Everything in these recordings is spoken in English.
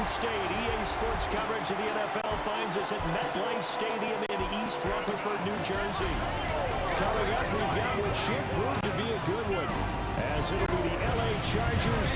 State. EA Sports coverage of the NFL finds us at MetLife Stadium in East Rutherford, New Jersey. Coming up, we've got what should prove to be a good one, as it'll be the LA Chargers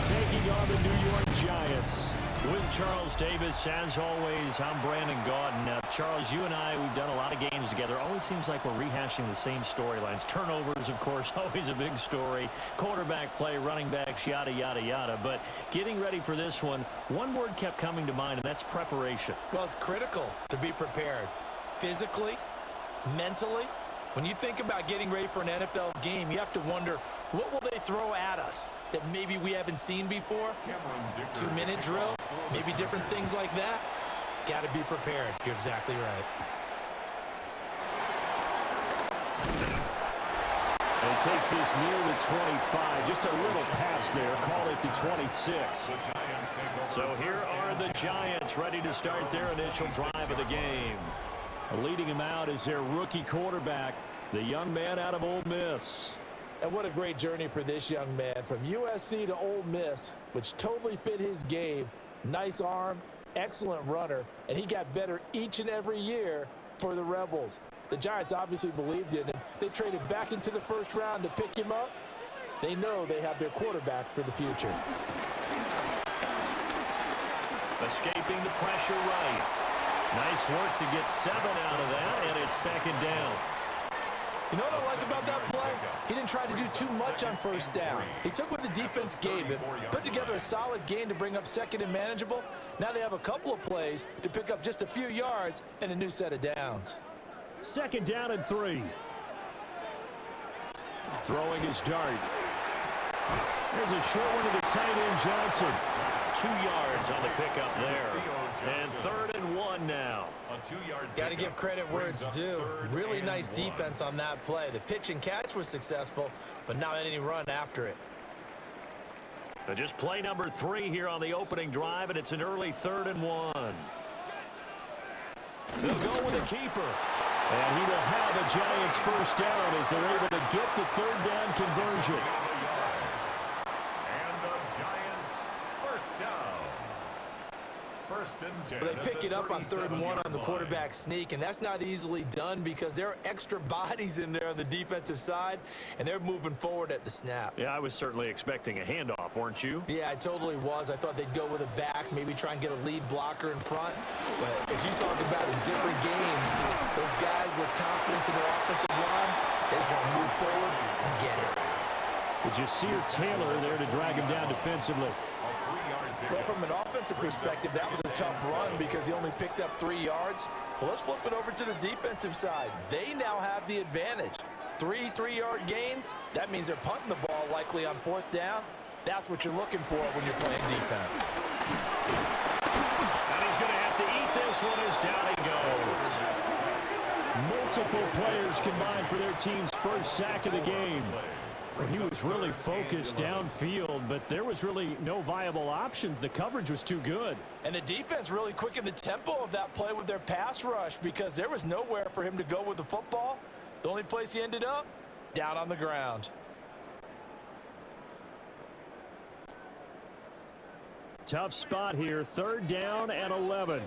taking on the New York Giants. With Charles Davis, as always, I'm Brandon Gaudin. Now, Charles, you and I, we've done a lot of games together. Always seems like we're rehashing the same storylines. Turnovers, of course, always a big story. Quarterback play, running backs, yada, yada, yada. But getting ready for this one word kept coming to mind, and that's preparation. Well, it's critical to be prepared. Physically, mentally. When you think about getting ready for an NFL game, you have to wonder, what will they throw at us that maybe we haven't seen before? 2-minute drill, maybe different things like that. Got to be prepared. You're exactly right. And it takes this near the 25, just a little pass there, call it the 26. So here are the Giants ready to start their initial drive of the game. Leading him out is their rookie quarterback, the young man out of Ole Miss. And what a great journey for this young man. From USC to Ole Miss, which totally fit his game. Nice arm, excellent runner, and he got better each and every year for the Rebels. The Giants obviously believed in him. They traded back into the first round to pick him up. They know they have their quarterback for the future. Escaping the pressure right. Nice work to get 7 out of that, and it's second down. You know what I like about that play? He didn't try to do too much on first down. He took what the defense gave him, put together a solid gain to bring up second and manageable. Now they have a couple of plays to pick up just a few yards and a new set of downs. Second down and 3. Throwing his dart. There's a short one to the tight end, Johnson. 2 yards on the pickup there. And 3rd and 1 now. Got to give credit where it's due. Really nice defense on that play. The pitch and catch was successful, but not any run after it. Just play number 3 here on the opening drive, and it's an early 3rd and 1. They'll go with a keeper. And he will have a Giants first down as they're able to get the 3rd down conversion. They pick it up on 3rd and 1 on the quarterback sneak, and that's not easily done because there are extra bodies in there on the defensive side, and they're moving forward at the snap. Yeah, I was certainly expecting a handoff, weren't you? Yeah, I totally was. I thought they'd go with a back, maybe try and get a lead blocker in front. But as you talk about in different games, those guys with confidence in their offensive line, they just want to move forward and get it. But Jasir Taylor there to drag him down defensively. Well, from an offensive perspective, that was a tough run because he only picked up 3 yards. Well, let's flip it over to the defensive side. They now have the advantage. 3 3-yard gains. That means they're punting the ball likely on 4th down. That's what you're looking for when you're playing defense. And he's going to have to eat this one as down he goes. Multiple players combined for their team's first sack of the game. He was really focused downfield, but there was really no viable options. The coverage was too good. And the defense really quickened the tempo of that play with their pass rush because there was nowhere for him to go with the football. The only place he ended up, down on the ground. Tough spot here, 3rd down and 11.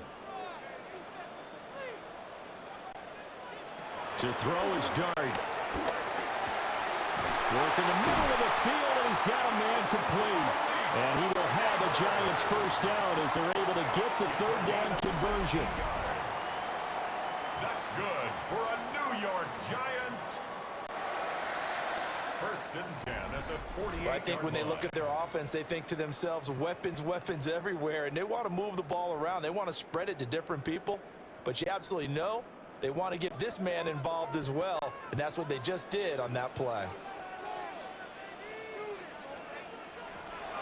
To throw his dart. Work in the middle of the field, and he's got a man complete. And he will have a Giants first down as they're able to get the 3rd down conversion. That's good for a New York Giant. 1st and 10 at the 48. I think when they look at their offense, they think to themselves, weapons, weapons everywhere. And they want to move the ball around. They want to spread it to different people. But you absolutely know they want to get this man involved as well. And that's what they just did on that play.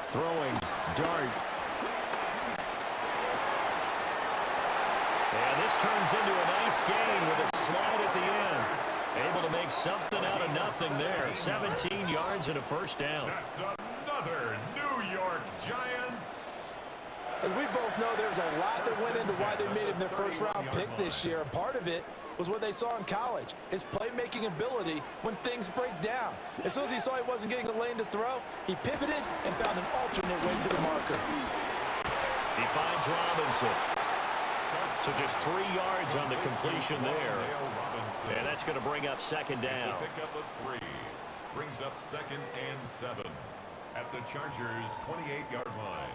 Throwing dart. And this turns into a nice gain with a slide at the end. Able to make something out of nothing there. 17 yards and a first down. That's another New York Giants. As we both know, there's a lot that went into why they made him their first-round pick this year. And part of it was what they saw in college, his playmaking ability when things break down. As soon as he saw he wasn't getting a lane to throw, he pivoted and found an alternate way to the marker. He finds towards Robinson. So just 3 yards on the completion there. And that's going to bring up second down. Pick up a 3. Brings up 2nd and 7 at the Chargers' 28-yard line.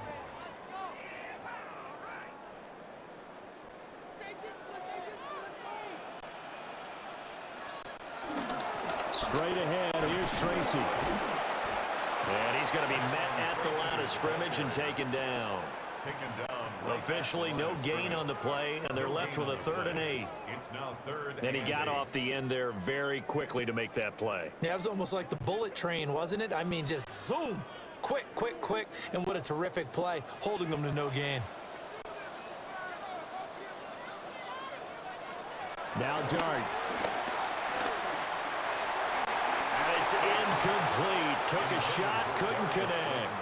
Straight ahead, here's Tracy. And he's going to be met at the line of scrimmage and taken down. Officially no gain on the play, and they're left with a 3rd and 8. It's now 3rd and he got off the end there very quickly to make that play. Yeah, it was almost like the bullet train, wasn't it? I mean, just zoom, quick, quick, quick, and what a terrific play, holding them to no gain. Now Dart. And it's incomplete. Took a shot, couldn't connect.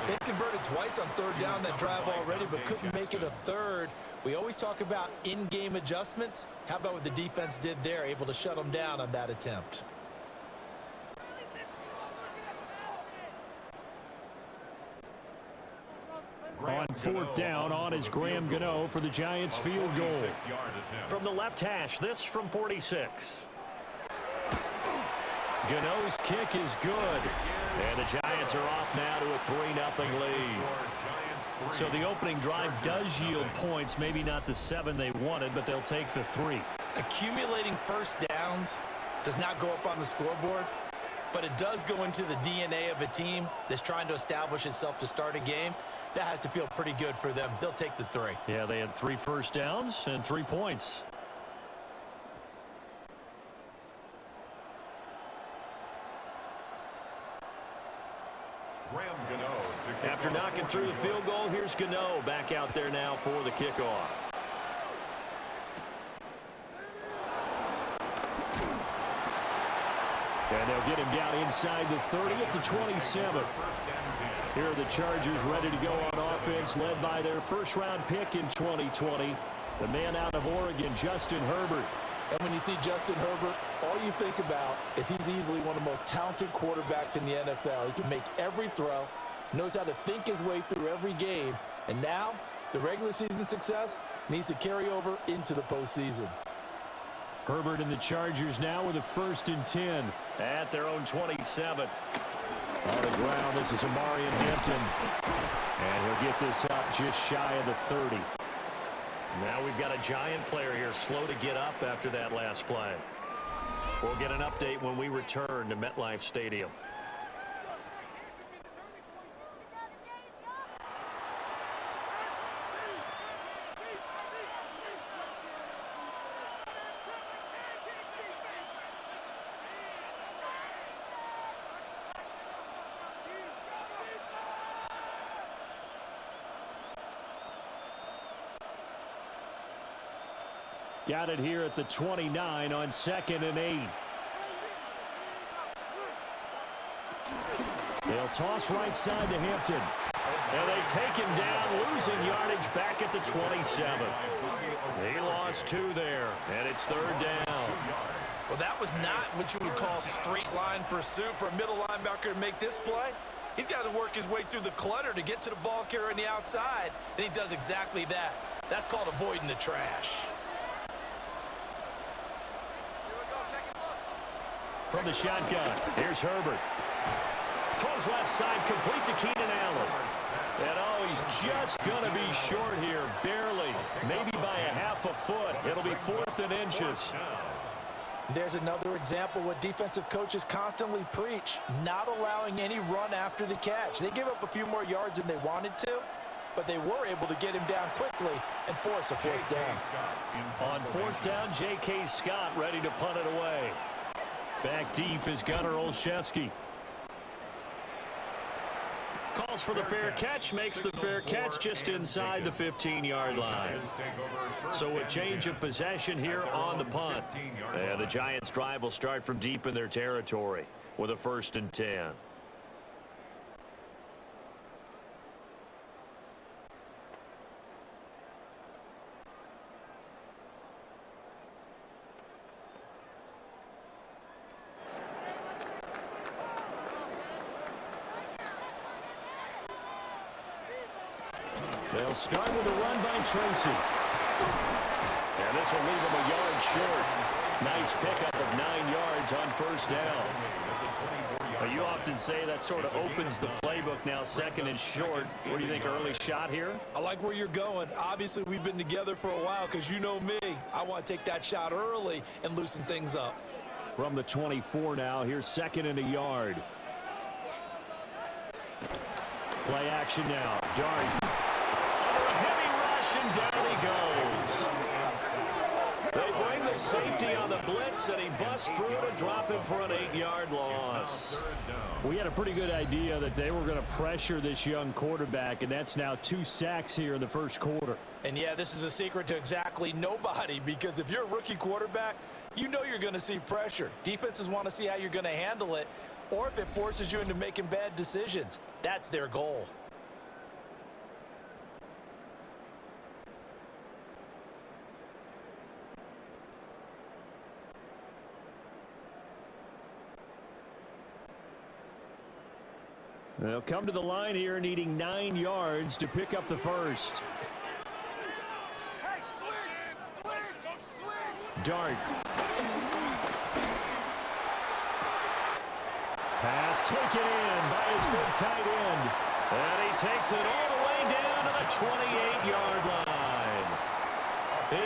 They converted twice on 3rd down that drive already, but couldn't make it a 3rd. We always talk about in-game adjustments. How about what the defense did there, able to shut them down on that attempt? On 4th down, on is Graham Gano for the Giants field goal. From the left hash, this from 46. Gano's kick is good. And the Giants are off now to a 3-0 lead. So the opening drive does yield points, maybe not the 7 they wanted, but they'll take the 3. Accumulating first downs does not go up on the scoreboard, but it does go into the DNA of a team that's trying to establish itself to start a game. That has to feel pretty good for them. They'll take the 3. Yeah, they had 3 first downs and 3 points. After knocking through the field goal, here's Gano back out there now for the kickoff. And they'll get him down inside the 30 at the 27. Here are the Chargers ready to go on offense, led by their first-round pick in 2020, the man out of Oregon, Justin Herbert. And when you see Justin Herbert, all you think about is he's easily one of the most talented quarterbacks in the NFL. He can make every throw, knows how to think his way through every game, and now the regular season success needs to carry over into the postseason. Herbert and the Chargers now with a 1st and 10 at their own 27. On the ground, this is Amarian Hampton, and he'll get this up just shy of the 30. Now we've got a Giant player here slow to get up after that last play. We'll get an update when we return to MetLife Stadium. Got it here at the 29 on 2nd and 8. They'll toss right side to Hampton. And they take him down, losing yardage back at the 27. He lost 2 there, and it's 3rd down. Well, that was not what you would call straight line pursuit for a middle linebacker to make this play. He's got to work his way through the clutter to get to the ball carrier on the outside, and he does exactly that. That's called avoiding the trash. From the shotgun, here's Herbert. Throws left side, complete to Keenan Allen. And oh, he's just going to be short here, barely, maybe by a half a foot. It'll be 4th and inches. There's another example what defensive coaches constantly preach, not allowing any run after the catch. They give up a few more yards than they wanted to, but they were able to get him down quickly and force a 4th down. On 4th down, J.K. Scott ready to punt it away. Back deep is Gunnar Olszewski. Calls for the fair catch, makes the fair catch just inside the 15-yard line. So a change of possession here on the punt. And the Giants' drive will start from deep in their territory with a 1st and 10. They'll start with a run by Tracy. And this will leave him a yard short. Nice pickup of 9 yards on first down. Well, you often say that sort of opens the playbook now, second and short. What do you think, early shot here? I like where you're going. Obviously, we've been together for a while because you know me. I want to take that shot early and loosen things up. From the 24 now, here's second and a yard. Play action now. Dart. Under a heavy rush, and down he goes. They bring the safety on the blitz, and he busts through to drop him for an 8-yard loss. We had a pretty good idea that they were going to pressure this young quarterback, and that's now 2 sacks here in the first quarter. And, yeah, this is a secret to exactly nobody because if you're a rookie quarterback, you know you're going to see pressure. Defenses want to see how you're going to handle it, or if it forces you into making bad decisions. That's their goal. They'll come to the line here needing 9 yards to pick up the first. Dart. Pass taken in by his big tight end. And he takes it all the way down to the 28-yard line.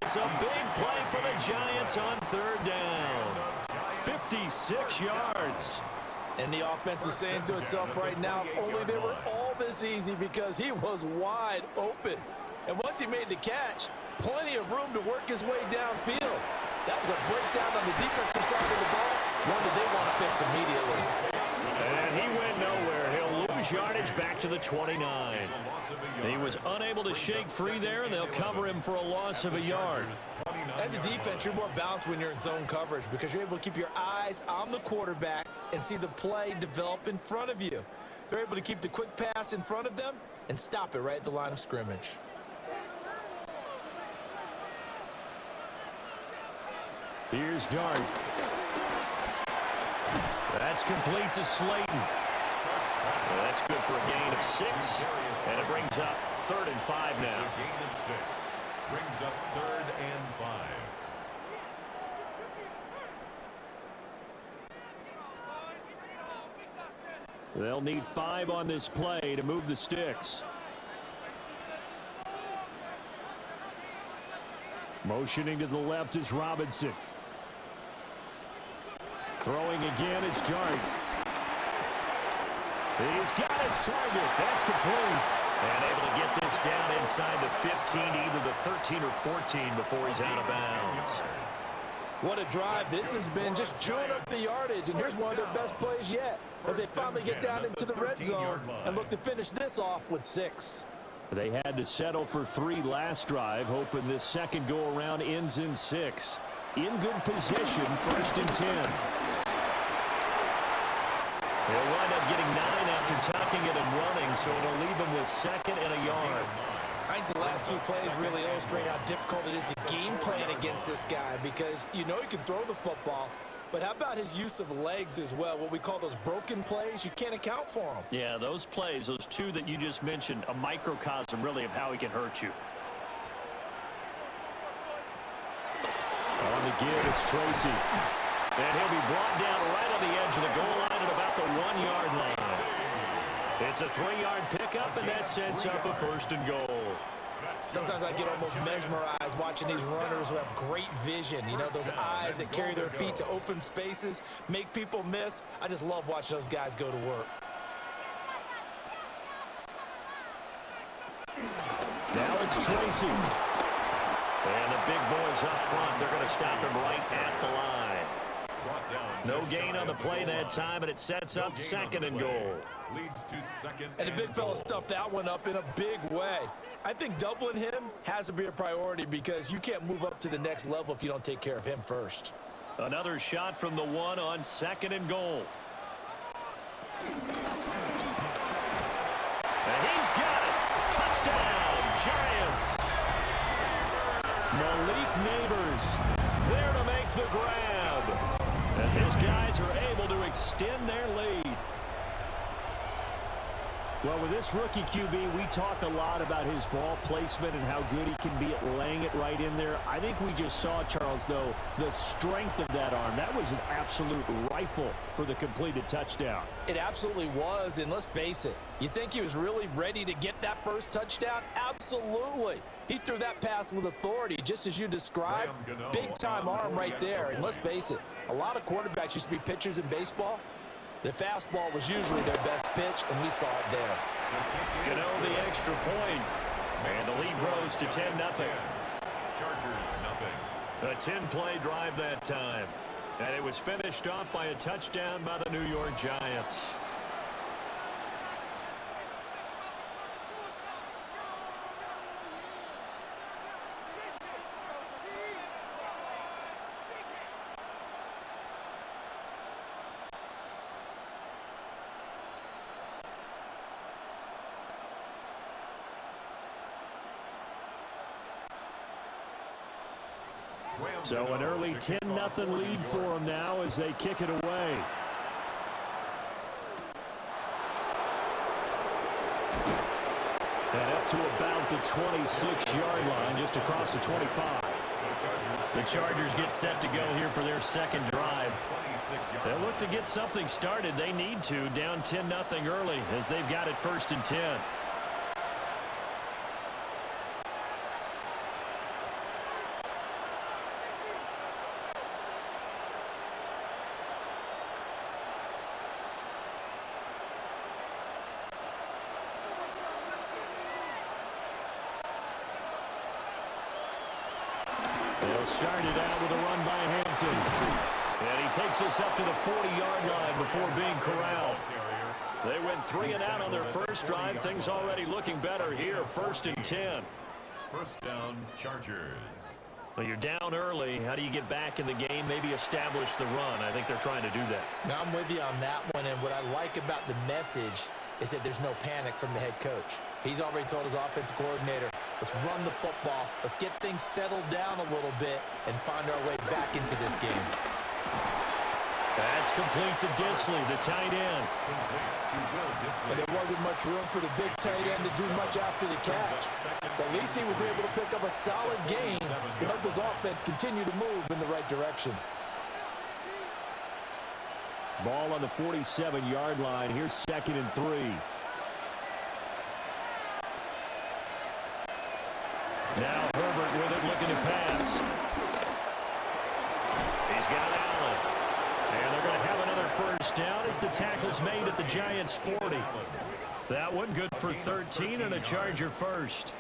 It's a big play for the Giants on third down. 56 yards. And the offense is saying to itself right now, only they were all this easy because he was wide open. And once he made the catch, plenty of room to work his way downfield. That was a breakdown on the defensive side of the ball, one that they want to fix immediately. And he went nowhere. He'll lose yardage back to the 29. He was unable to shake free there, and they'll cover him for a loss of a yard. As a defense, you're more balanced when you're in zone coverage because you're able to keep your eyes on the quarterback and see the play develop in front of you. They're able to keep the quick pass in front of them and stop it right at the line of scrimmage. Here's Dart. That's complete to Slayton. That's good for a gain of 6. And it brings up 3rd and 5 now. Gain of 6. Brings up 3rd and 5. They'll need 5 on this play to move the sticks. Motioning to the left is Robinson. Throwing again is Dart. He's got his target. That's complete. And able to get this down inside the 15, either the 13 or 14 before he's out of bounds. What a drive this has been, just chewing up the yardage. And here's one of their best plays yet as they finally get down into the red zone and look to finish this off with 6. They had to settle for 3 last drive, hoping this second go-around ends in 6. In good position, 1st and 10. He'll wind up getting 9 after tucking it and running, so it'll leave him with 2nd and a yard. I think the last 2 plays really illustrate how difficult it is to game plan against this guy because you know he can throw the football, but how about his use of legs as well, what we call those broken plays? You can't account for them. Yeah, those plays, those 2 that you just mentioned, a microcosm really of how he can hurt you. On the give, it's Tracy. And he'll be brought down right on the edge of the goal line at about the 1-yard line. It's a 3-yard pickup, and that sets up a 1st and goal. Sometimes I get almost mesmerized watching these runners who have great vision. You know, those eyes that carry their feet to open spaces, make people miss. I just love watching those guys go to work. Now it's Tracy. And the big boys up front, they're going to stop him right at the line. No gain on the play that time, and it sets up 2nd and goal. Leads to 2nd And the big fella stuffed that one up in a big way. I think doubling him has to be a priority because you can't move up to the next level if you don't take care of him first. Another shot from the 1 on 2nd and goal. And he's got it. Touchdown, Giants. Malik Neighbors there to make the grab, as his guys are able to extend their lead. Well, with this rookie QB, we talk a lot about his ball placement and how good he can be at laying it right in there. I think we just saw, Charles, though, the strength of that arm. That was an absolute rifle for the completed touchdown. It absolutely was, and let's face it, you think he was really ready to get that first touchdown? Absolutely. He threw that pass with authority, just as you described. Big-time arm right there, and let's face it, a lot of quarterbacks used to be pitchers in baseball. The fastball was usually their best pitch, and we saw it there. Gano the extra point, and the lead grows to 10-0. Chargers, nothing. A 10-play drive that time, and it was finished off by a touchdown by the New York Giants. So an early 10-0 lead for them now as they kick it away. And up to about the 26-yard line, just across the 25. The Chargers get set to go here for their second drive. They'll look to get something started. They need to, down 10-0 early as they've got it 1st and 10. They'll start it out with a run by Hampton. And he takes us up to the 40-yard line before being corralled. They went 3 and out on their first drive. Things already looking better here. 1st and 10. First down, Chargers. Well, you're down early. How do you get back in the game? Maybe establish the run. I think they're trying to do that. Now, I'm with you on that one, and what I like about the message is that there's no panic from the head coach. He's already told his offensive coordinator, let's run the football, let's get things settled down a little bit and find our way back into this game. That's complete to Disley, the tight end. And there wasn't much room for the big tight end to do much after the catch. But at least he was able to pick up a solid gain to help his offense continue to move in the right direction. Ball on the 47-yard line. Here's 2nd and 3. Now Herbert with it, looking to pass. He's got Allen. And they're going to have another first down as the tackle's made at the Giants' 40. That one good for 13 and a Charger first.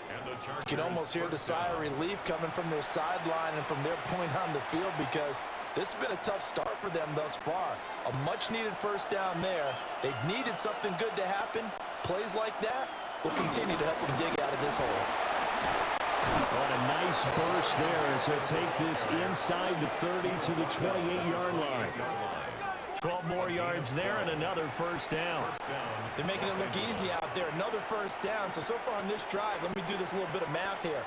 You can almost hear the sigh of relief coming from their sideline and from their point on the field because this has been a tough start for them thus far. A much-needed first down there. They've needed something good to happen. Plays like that will continue to help them dig out of this hole. On a nice burst there as they take this inside the 30 to the 28-yard line. 12 more yards there and another first down. They're making it look easy out there. Another first down. So far on this drive, let me do this little bit of math here.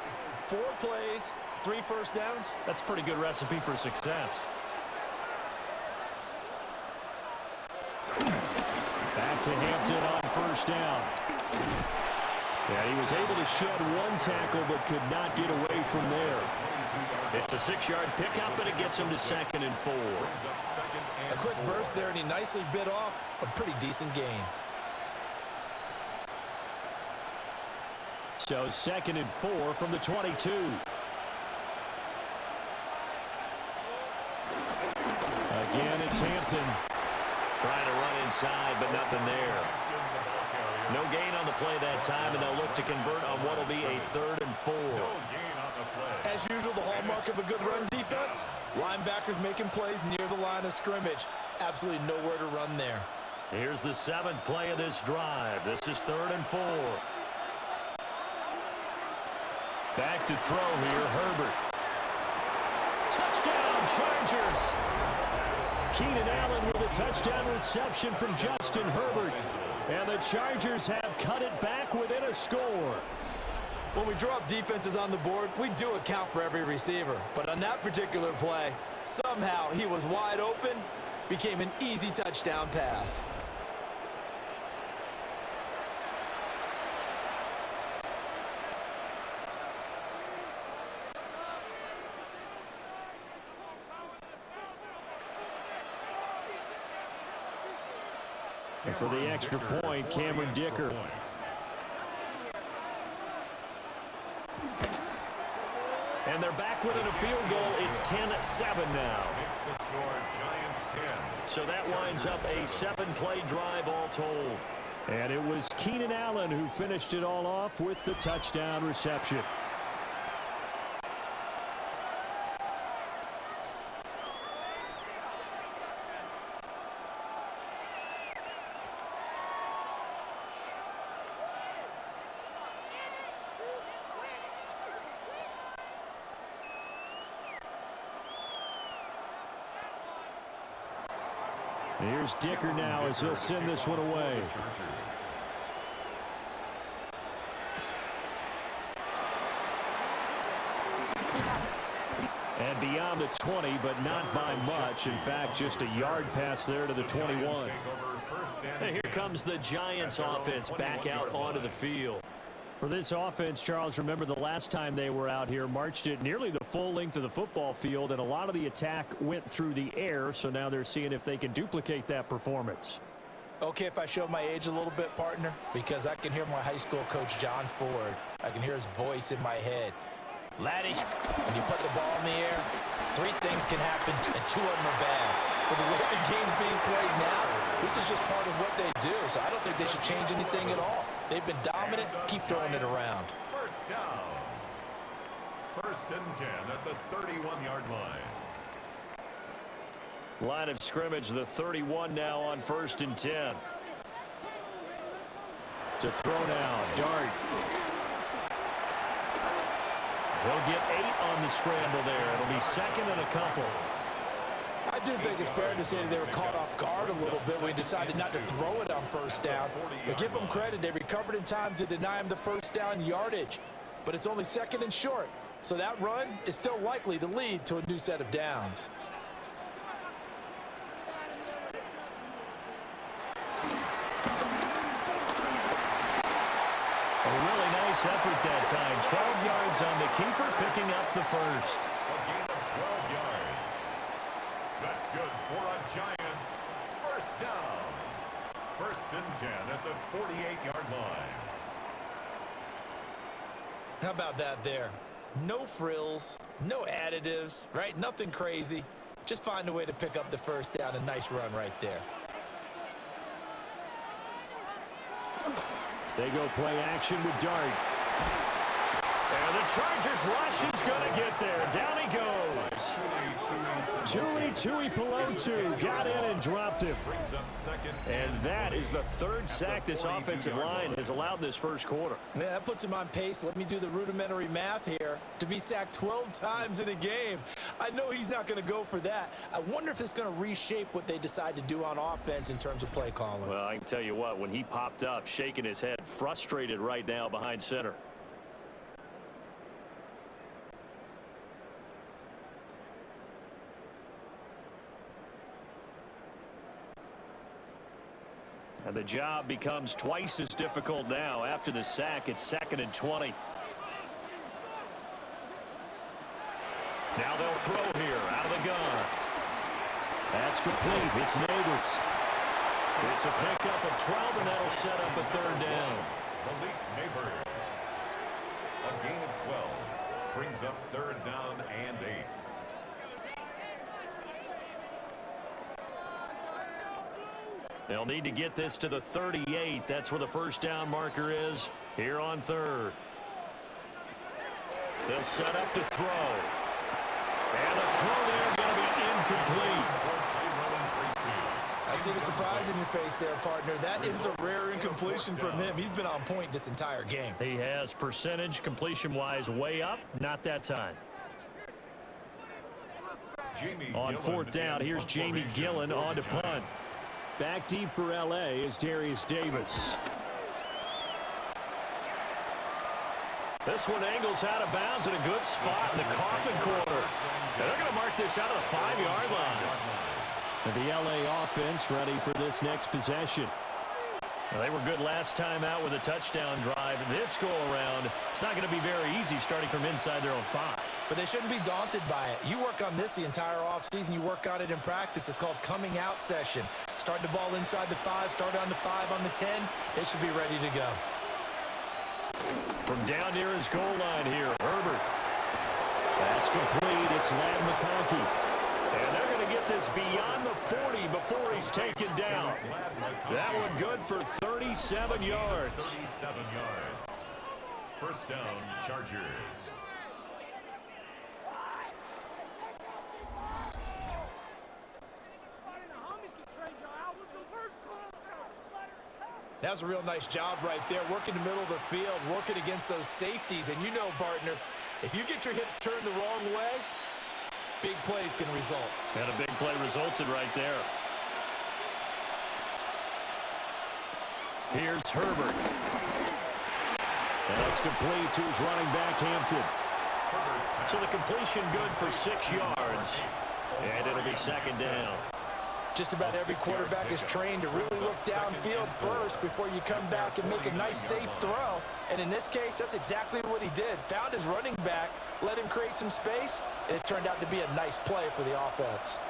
4 plays, 3 first downs. That's a pretty good recipe for success. Back to Hampton on first down. And he was able to shed 1 tackle but could not get away from there. It's a 6-yard pickup, and it gets him to 2nd and 4. A quick burst there, and he nicely bit off a pretty decent gain. So 2nd and 4 from the 22. Again, it's Hampton. Trying to run inside, but nothing there. No gain on the play that time, and they'll look to convert on what will be a 3rd and 4. As usual, the hallmark of a good run defense, linebackers making plays near the line of scrimmage. Absolutely nowhere to run there. Here's the 7th play of this drive. This is 3rd and 4. Back to throw here, Herbert. Touchdown, Chargers! Keenan Allen with a touchdown reception from Justin Herbert. And the Chargers have cut it back within a score. When we draw up defenses on the board, we do account for every receiver. But on that particular play, somehow he was wide open, became an easy touchdown pass. And for the extra point, Cameron Dicker. And they're back within a field goal. It's 10-7 now. Makes the score Giants 10. So that winds up a 7-play drive all told. And it was Keenan Allen who finished it all off with the touchdown reception. Here's Dicker now as he'll send this one away. And beyond the 20, but not by much. In fact, just a yard pass there to the 21. And here comes the Giants offense back out onto the field. For this offense, Charles, remember the last time they were out here, marched it nearly the full length of the football field, and a lot of the attack went through the air, so now they're seeing if they can duplicate that performance. Okay, if I show my age a little bit, partner, because I can hear my high school coach, John Ford. I can hear his voice in my head. Laddie, when you put the ball in the air, 3 things can happen, and 2 of them are bad. For the way the game's being played now, this is just part of what they do, so I don't think they should change anything at all. They've been dominant. Keep throwing it around. First down. 1st and 10 at the 31-yard line. Line of scrimmage, the 31 now on 1st and 10. To throw now, Dart. He'll get 8 on the scramble there. It'll be 2nd and a couple. I do think it's fair to say they were caught off guard a little bit when we decided not to throw it on 1st down. But give them credit. They recovered in time to deny him the 1st down yardage. But it's only 2nd and short. So that run is still likely to lead to a new set of downs. A really nice effort that time. 12 yards on the keeper, picking up the 1st. A gain of 12 yards. That's good for a Giants 1st down. 1st and 10 at the 48-yard line. How about that there? No frills, no additives, right? Nothing crazy. Just find a way to pick up the 1st down. A nice run right there. They go play action with Dart. And the Chargers rush is going to get there. Down he goes. Tui Pelotu got in and dropped him. And that is the 3rd sack this offensive line has allowed this 1st quarter. Yeah, that puts him on pace. Let me do the rudimentary math here. To be sacked 12 times in a game. I know he's not going to go for that. I wonder if it's going to reshape what they decide to do on offense in terms of play calling. Well, I can tell you what, when he popped up, shaking his head, frustrated right now behind center. And the job becomes twice as difficult now. After the sack, it's 2nd and 20. Now they'll throw here out of the gun. That's complete. It's Neighbors. It's a pickup of 12, and that'll set up a 3rd down. Malik Neighbors. A gain of 12 brings up 3rd down and 8. They'll need to get this to the 38. That's where the 1st down marker is here on 3rd. They'll set up to throw. And the throw there going to be incomplete. I see the surprise in your face there, partner. That is a rare incompletion from him. He's been on point this entire game. He has percentage completion-wise way up. Not that time. On 4th down, here's Jamie Gillen on to punt. Back deep for L.A. is Darius Davis. This one angles out of bounds in a good spot in the coffin corner. And they're going to mark this out of the 5-yard line. And the L.A. offense ready for this next possession. Well, they were good last time out with a touchdown drive. This go-around, it's not going to be very easy starting from inside their own 5. But they shouldn't be daunted by it. You work on this the entire offseason. You work on it in practice. It's called coming out session. Start the ball inside the 5, start on the 5, on the 10. They should be ready to go. From down near his goal line here, Herbert. That's complete. It's Ladd McConkey. And they're going to get this beyond the 40 before he's taken down. That one good for 37 yards. 37 yards. First down, Chargers. That's a real nice job right there, working the middle of the field, working against those safeties. And you know, partner, if you get your hips turned the wrong way, big plays can result. And a big play resulted right there. Here's Herbert. That's complete to his running back, Hampton. So the completion good for 6 yards. And it'll be second down. Just about every quarterback is trained to really look downfield first before you come back and make a nice, safe throw. And in this case, that's exactly what he did. Found his running back, let him create some space, and it turned out to be a nice play for the offense.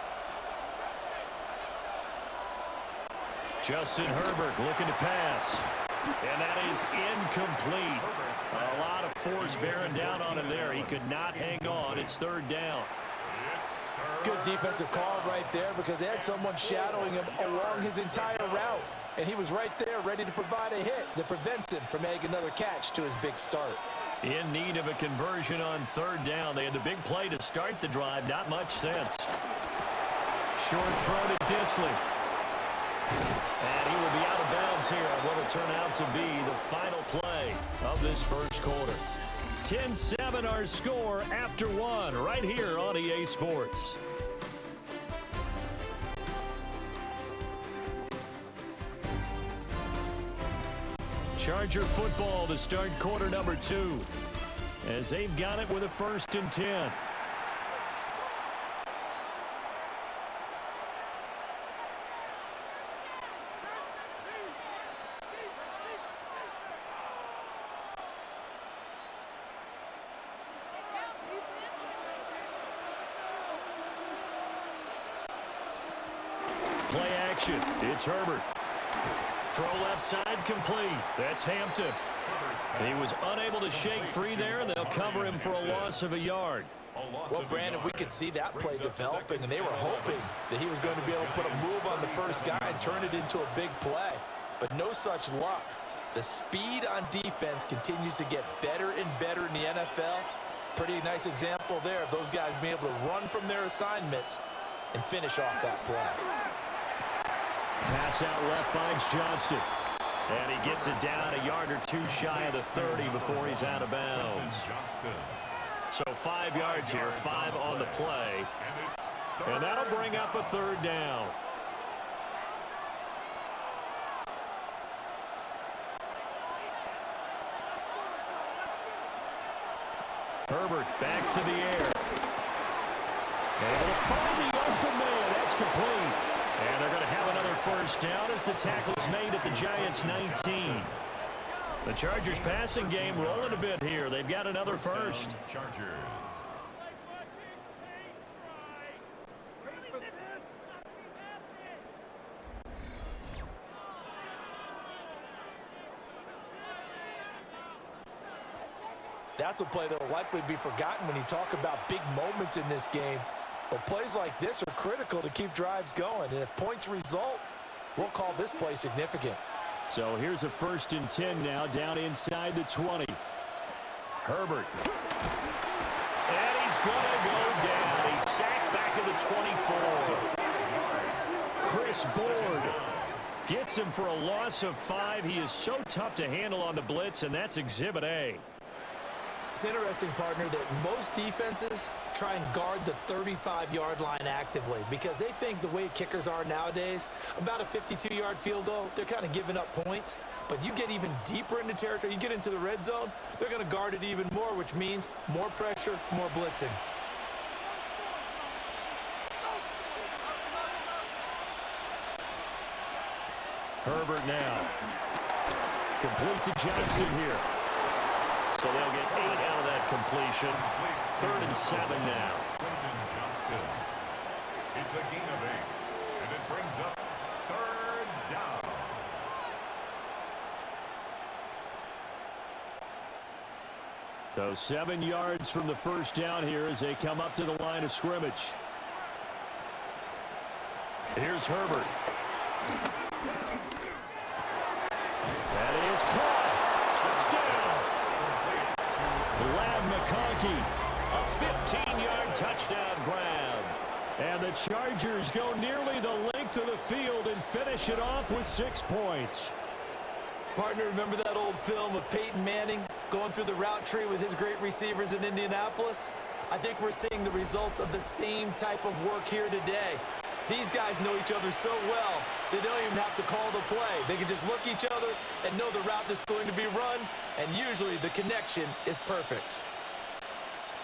Justin Herbert looking to pass. And that is incomplete. A lot of force bearing down on him there. He could not hang on. It's third down. Good defensive call right there because they had someone shadowing him along his entire route. And he was right there ready to provide a hit that prevents him from making another catch to his big start. In need of a conversion on third down. They had the big play to start the drive. Not much sense. Short throw to Disley. And he will be out of bounds here on what will turn out to be the final play of this first quarter. 10-7 our score after 1 right here on EA Sports. Charger football to start quarter number 2 as they've got it with a 1st and 10. Play action. It's Herbert. Throw left side complete. That's Hampton. He was unable to shake free there, and they'll cover him for a loss of a yard. Well, Brandon, we could see that play developing, and they were hoping that he was going to be able to put a move on the first guy and turn it into a big play. But no such luck. The speed on defense continues to get better and better in the NFL. Pretty nice example there of those guys being able to run from their assignments and finish off that play. Pass out left finds Johnston. And he gets it down a yard or 2 shy of the 30 before he's out of bounds. So 5 yards here, 5 on the play. And that'll bring up a third down. Herbert back to the air. Able to find the open man. That's complete. And they're going to have another first down as the tackle's made at the Giants' 19. The Chargers passing game rolling a bit here. They've got another first. Chargers. That's a play that will likely be forgotten when you talk about big moments in this game. But plays like this are critical to keep drives going. And if points result, we'll call this play significant. So here's a 1st and 10 now down inside the 20. Herbert. And he's going to go down. He's sacked back at the 24. Chris Board gets him for a loss of 5. He is so tough to handle on the blitz, and that's Exhibit A. It's interesting, partner, that most defenses try and guard the 35-yard line actively because they think the way kickers are nowadays, about a 52-yard field goal, they're kind of giving up points. But you get even deeper into territory, you get into the red zone, they're going to guard it even more, which means more pressure, more blitzing. Herbert now. Complete to Johnston here. So they'll get 8 out of that completion. 3rd and 7 now. Johnston. It's a gain of 8. And it brings up 3rd down. So 7 yards from the first down here as they come up to the line of scrimmage. Here's Herbert. That is caught. Touchdown. Lad McConkey. A 15-yard touchdown grab. And the Chargers go nearly the length of the field and finish it off with 6 points. Partner, remember that old film of Peyton Manning going through the route tree with his great receivers in Indianapolis? I think we're seeing the results of the same type of work here today. These guys know each other so well that they don't even have to call the play. They can just look each other and know the route that's going to be run, and usually the connection is perfect.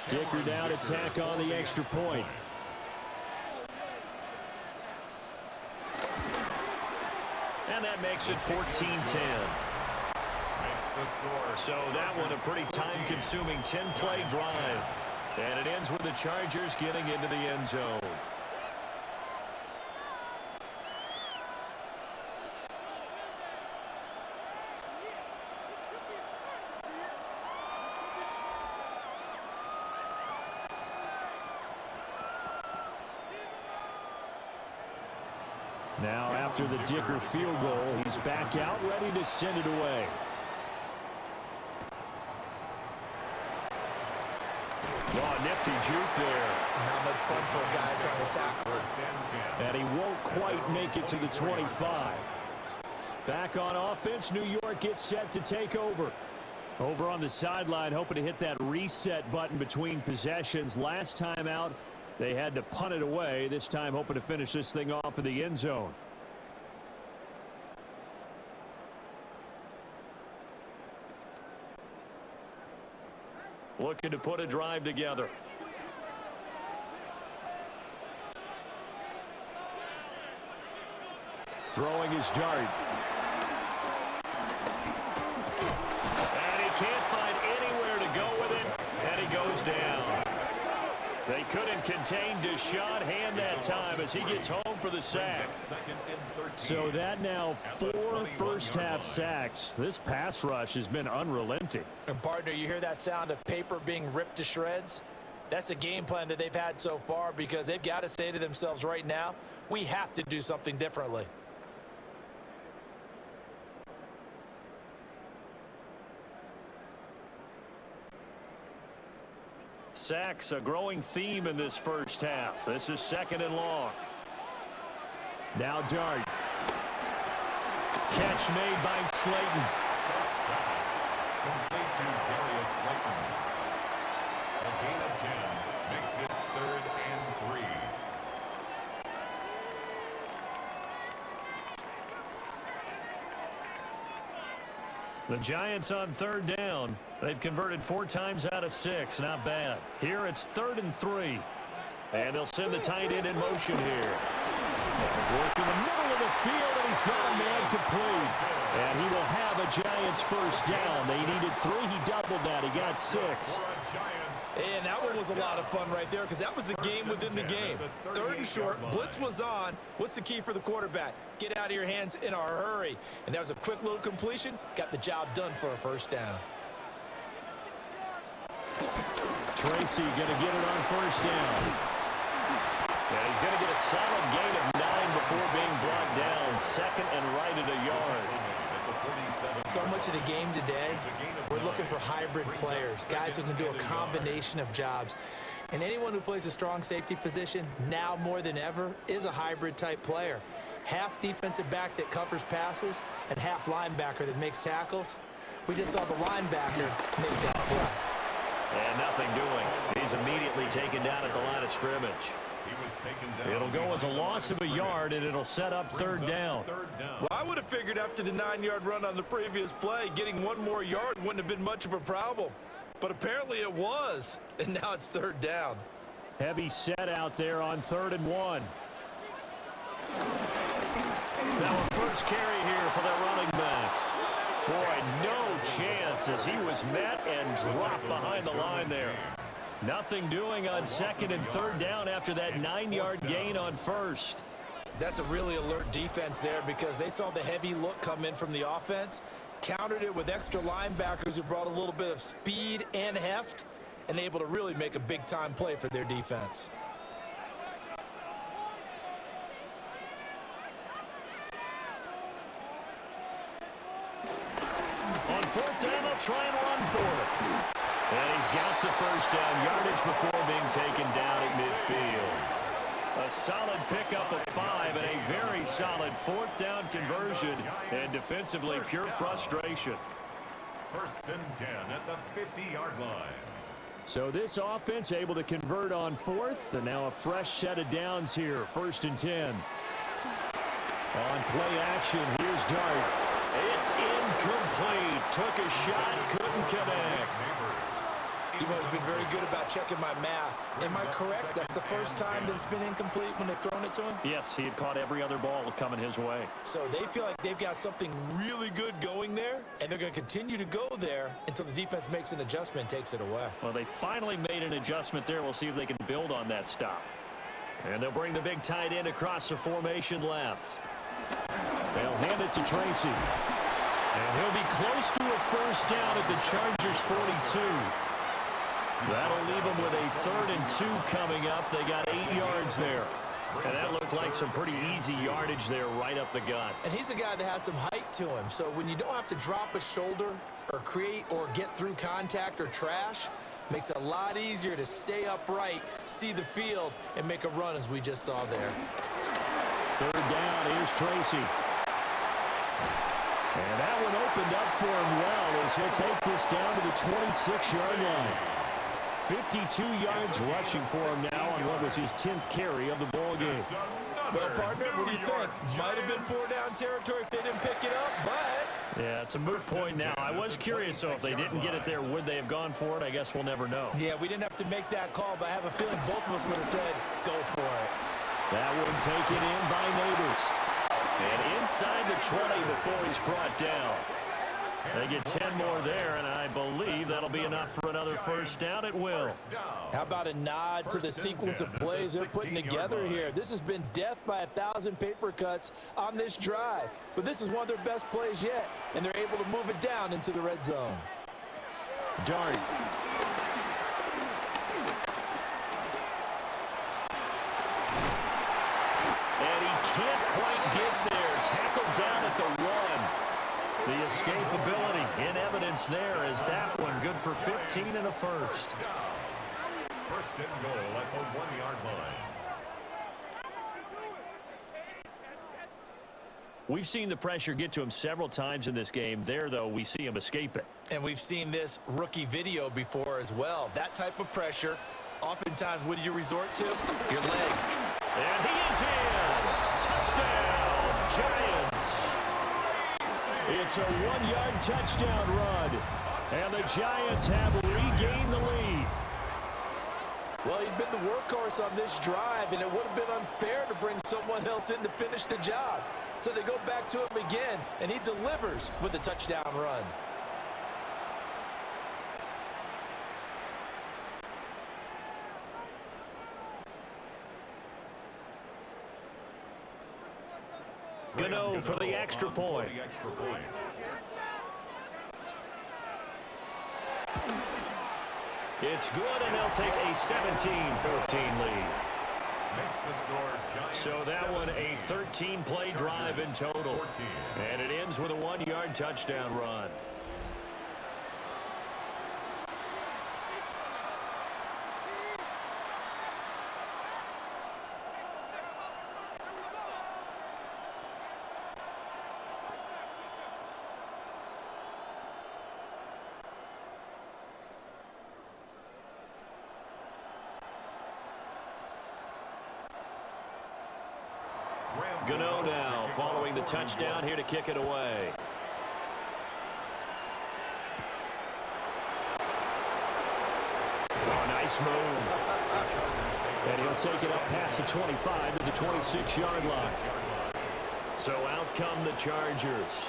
Dicker down to tack on the extra point. And that makes it 14-10. So that one a pretty time-consuming 10-play drive. And it ends with the Chargers getting into the end zone. Now, after the Dicker field goal, he's back out, ready to send it away. Oh, nifty juke there. Not much fun for a guy trying to tackle it. And he won't quite make it to the 25. Back on offense, New York gets set to take over. Over on the sideline, hoping to hit that reset button between possessions. Last time out, they had to punt it away. This time hoping to finish this thing off in the end zone. Looking to put a drive together. Throwing his dart. And he can't find anywhere to go with it. And he goes down. They couldn't contain Deshaun Hand that time as he gets home for the sack. So that now 4 first-half sacks. This pass rush has been unrelenting. And partner, you hear that sound of paper being ripped to shreds? That's the game plan that they've had so far, because they've got to say to themselves right now, we have to do something differently. Sacks, a growing theme in this first half. This is 2nd and long. Now Dart. Catch made by Slayton. Complete to Darius Slayton. A gain of 10 makes it 3rd and 3. The Giants on 3rd down. They've converted 4 times out of 6. Not bad. Here it's 3rd and 3. And they'll send the tight end in motion here. Work in the middle of the field, and he's got a man complete. And he will have a Giants first down. They needed 3. He doubled that. He got 6. And that one was a lot of fun right there, because that was the game within the game. 3rd and short, blitz was on. What's the key for the quarterback? Get out of your hands in a hurry. And that was a quick little completion. Got the job done for a first down. Tracy going to get it on first down. And he's going to get a solid gain of 9 before being brought down. 2nd and right at a yard. So much of the game today, we're looking for hybrid players, guys who can do a combination of jobs. And anyone who plays a strong safety position, now more than ever, is a hybrid type player. Half defensive back that covers passes and half linebacker that makes tackles. We just saw the linebacker make that play. And nothing doing. He's immediately taken down at the line of scrimmage. It'll go as a loss of a yard, and it'll set up 3rd down. Well, I would have figured after the 9-yard run on the previous play, getting 1 more yard wouldn't have been much of a problem. But apparently it was, and now it's 3rd down. Heavy set out there on 3rd and 1. Now a first carry here for the running back. Boy, no chance as he was met and dropped behind the line there. Nothing doing on second and third down after that 9-yard gain on first. That's a really alert defense there because they saw the heavy look come in from the offense, countered it with extra linebackers who brought a little bit of speed and heft, and able to really make a big-time play for their defense. On fourth down, they'll try and run for it. And he's got the first down yardage before being taken down at midfield. A solid pickup of 5 and a very solid fourth down conversion. And defensively, pure frustration. First and 10 at the 50-yard line. So this offense able to convert on fourth. And now a fresh set of downs here. First and 10. On play action, here's Dart. It's incomplete. Took a shot, couldn't connect. You've always been very good about checking my math. Am I correct? That's the first time that it's been incomplete when they've thrown it to him? Yes, he had caught every other ball coming his way. So they feel like they've got something really good going there, and they're going to continue to go there until the defense makes an adjustment and takes it away. Well, they finally made an adjustment there. We'll see if they can build on that stop. And they'll bring the big tight end across the formation left. They'll hand it to Tracy. And he'll be close to a first down at the Chargers' 42. That'll leave them with a 3rd and 2 coming up. They got 8 yards there. And that looked like some pretty easy yardage there right up the gut. And he's a guy that has some height to him. So when you don't have to drop a shoulder or create or get through contact or trash, makes it a lot easier to stay upright, see the field, and make a run as we just saw there. 3rd down, here's Tracy. And that one opened up for him well as he'll take this down to the 26-yard line. 52 yards rushing for him now on what was his 10th carry of the ball game. Well, partner, what do you think? Might have been 4-down territory if they didn't pick it up, but... Yeah, it's a moot point now. I was curious, so if they didn't get it there, would they have gone for it? I guess we'll never know. Yeah, we didn't have to make that call, but I have a feeling both of us would have said, go for it. That one taken in by Neighbors. And inside the 20 before he's brought down. They get 10 more there, and I believe that'll be enough for another first down. It will. How about a nod to the sequence of plays they're putting together here? This has been death by 1,000 paper cuts on this drive. But this is one of their best plays yet, and they're able to move it down into the red zone. Dart. And he can't quite get there. Tackled down at the 1. The escapability in evidence there is that one good for 15 and a first. First and goal at the 1-yard line. We've seen the pressure get to him several times in this game. There, though, we see him escape it. And we've seen this rookie video before as well. That type of pressure, oftentimes, what do you resort to? Your legs. And he is in. Touchdown, Giants. It's a 1-yard touchdown run. And the Giants have regained the lead. Well, he'd been the workhorse on this drive, and it would have been unfair to bring someone else in to finish the job. So they go back to him again, and he delivers with a touchdown run. Gano for the extra point. It's good, and they'll take a 17-14 lead. So that one a 13-play drive in total. And it ends with a 1-yard touchdown run. Gano now following the touchdown here to kick it away. Oh, nice move. And he'll take it up past the 25 to the 26-yard line. So out come the Chargers.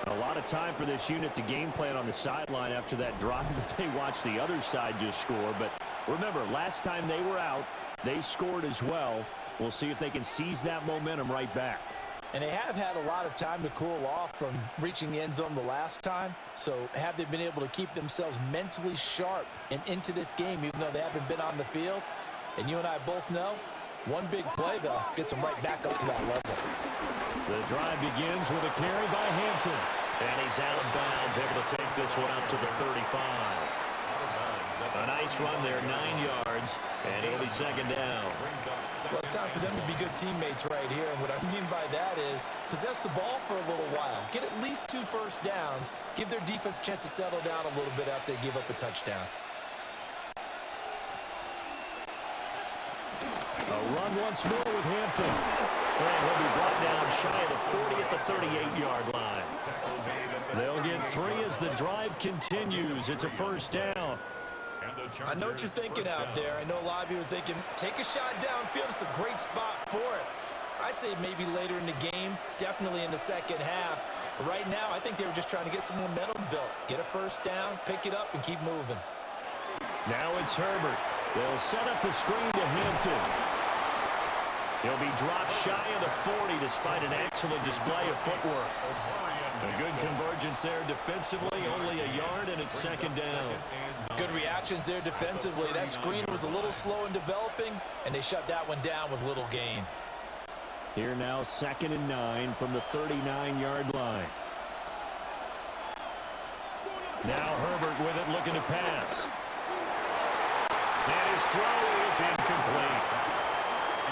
A lot of time for this unit to game plan on the sideline after that drive that they watched the other side just score. But remember, last time they were out, they scored as well. We'll see if they can seize that momentum right back. And they have had a lot of time to cool off from reaching the end zone the last time. So have they been able to keep themselves mentally sharp and into this game, even though they haven't been on the field? And you and I both know, one big play, though, gets them right back up to that level. The drive begins with a carry by Hampton. And he's out of bounds, able to take this one up to the 35. A nice run there, 9 yards, and it'll be second down. Well, it's time for them to be good teammates right here. And what I mean by that is possess the ball for a little while. Get at least 2 first downs. Give their defense a chance to settle down a little bit after they give up a touchdown. A run once more with Hampton. And he'll be brought down shy of the 40 at the 38-yard line. They'll get 3 as the drive continues. It's a first down. I know what you're thinking out there. I know a lot of you are thinking, take a shot downfield. It's a great spot for it. I'd say maybe later in the game, definitely in the second half. But right now, I think they were just trying to get some momentum built. Get a first down, pick it up, and keep moving. Now it's Herbert. They'll set up the screen to Hampton. He'll be dropped shy of the 40 despite an excellent display of footwork. A good convergence there defensively, only a yard, and it's second down. Good reactions there defensively. That screen was a little slow in developing, and they shut that one down with little gain. Here now, 2nd and 9 from the 39-yard line. Now Herbert with it, looking to pass. And his throw is incomplete.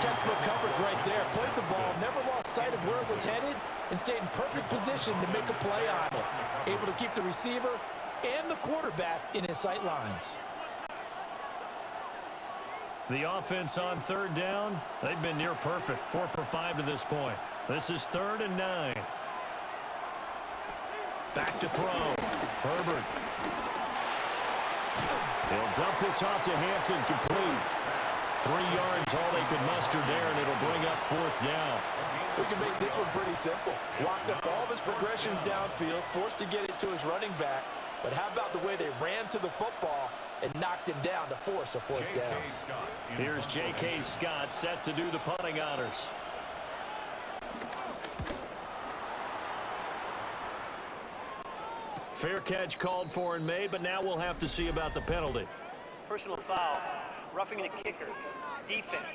Textbook coverage right there. Played the ball, never lost sight of where it was headed, and stayed in perfect position to make a play on it. Able to keep the receiver and the quarterback in his sight lines. The offense on 3rd down, they've been near perfect. 4 for 5 to this point. This is 3rd and 9. Back to throw. Herbert. He'll dump this off to Hampton, complete. 3 yards, all they could muster there, and it'll bring up 4th down. We can make this one pretty simple. Locked up all of his progressions downfield, forced to get it to his running back. But how about the way they ran to the football and knocked him down to force a 4th down? Here's J.K. Scott set to do the punting honors. Fair catch called for and made, but now we'll have to see about the penalty. Personal foul, roughing the kicker, defense.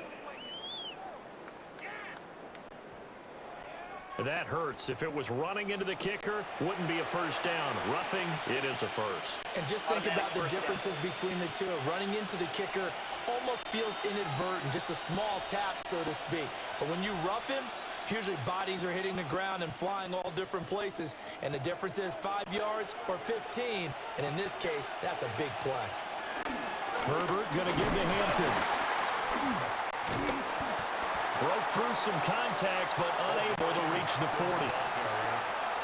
That hurts. If it was running into the kicker, wouldn't be a first down. Roughing, it is a first. And just think about the differences between the two. Running into the kicker almost feels inadvertent, just a small tap, so to speak. But when you rough him, usually bodies are hitting the ground and flying all different places. And the difference is 5 yards or 15. And in this case, that's a big play. Herbert going to give to Hampton. Broke through some contact, but unable to reach the 40.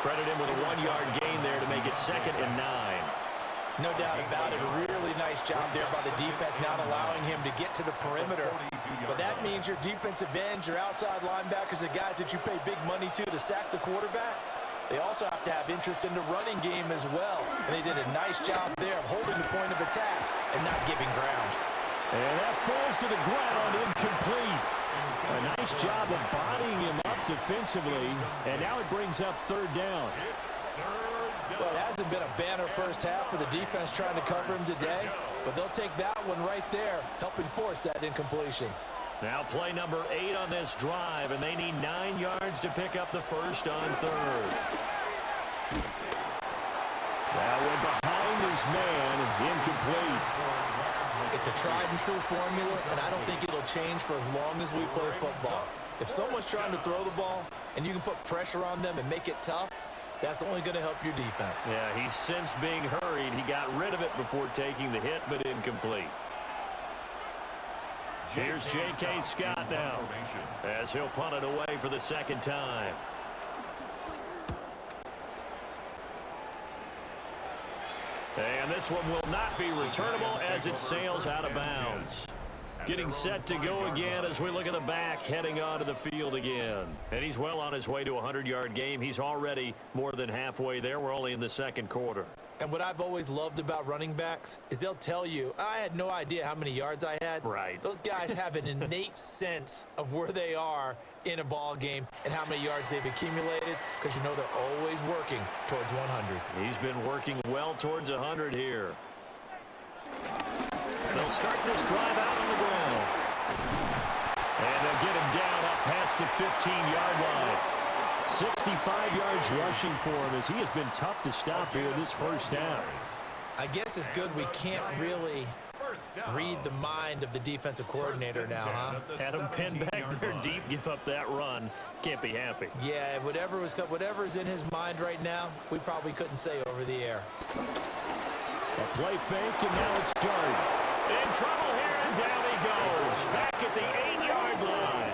Credit him with a 1-yard gain there to make it 2nd and 9. No doubt about it. A really nice job there by the defense, not allowing him to get to the perimeter. But that means your defensive ends, your outside linebackers, the guys that you pay big money to sack the quarterback, they also have to have interest in the running game as well. And they did a nice job there of holding the point of attack and not giving ground. And that falls to the ground, incomplete. A nice job of bodying him up defensively, and now it brings up 3rd down. Well, it hasn't been a banner first half for the defense trying to cover him today, but they'll take that one right there, helping force that incompletion. Now play number 8 on this drive, and they need 9 yards to pick up the first on 3rd. That went behind his man, incomplete. It's a tried and true formula, and I don't think it'll change for as long as we play football. If someone's trying to throw the ball and you can put pressure on them and make it tough, that's only going to help your defense. Yeah, he's since being hurried. He got rid of it before taking the hit, but incomplete. Here's J.K. Scott now as he'll punt it away for the 2nd time. And this one will not be returnable as it sails out of bounds. Getting set to go again as we look at the back heading onto the field again. And he's well on his way to a 100-yard game. He's already more than halfway there. We're only in the second quarter. And what I've always loved about running backs is they'll tell you, I had no idea how many yards I had. Right. Those guys have an innate sense of where they are in a ball game and how many yards they've accumulated, because you know they're always working towards 100. He's been working well towards 100 here. They'll start this drive out on the ground. And they'll get him down up past the 15-yard line. 65 yards rushing for him as he has been tough to stop here this first half. I guess it's good we can't really read the mind of the defensive coordinator now, huh? Adam Penn back there deep, give up that run. Can't be happy. Yeah, whatever's in his mind right now, we probably couldn't say over the air. A play fake, and now it's Dart. In trouble here, and down he goes. Back at the 8-yard line.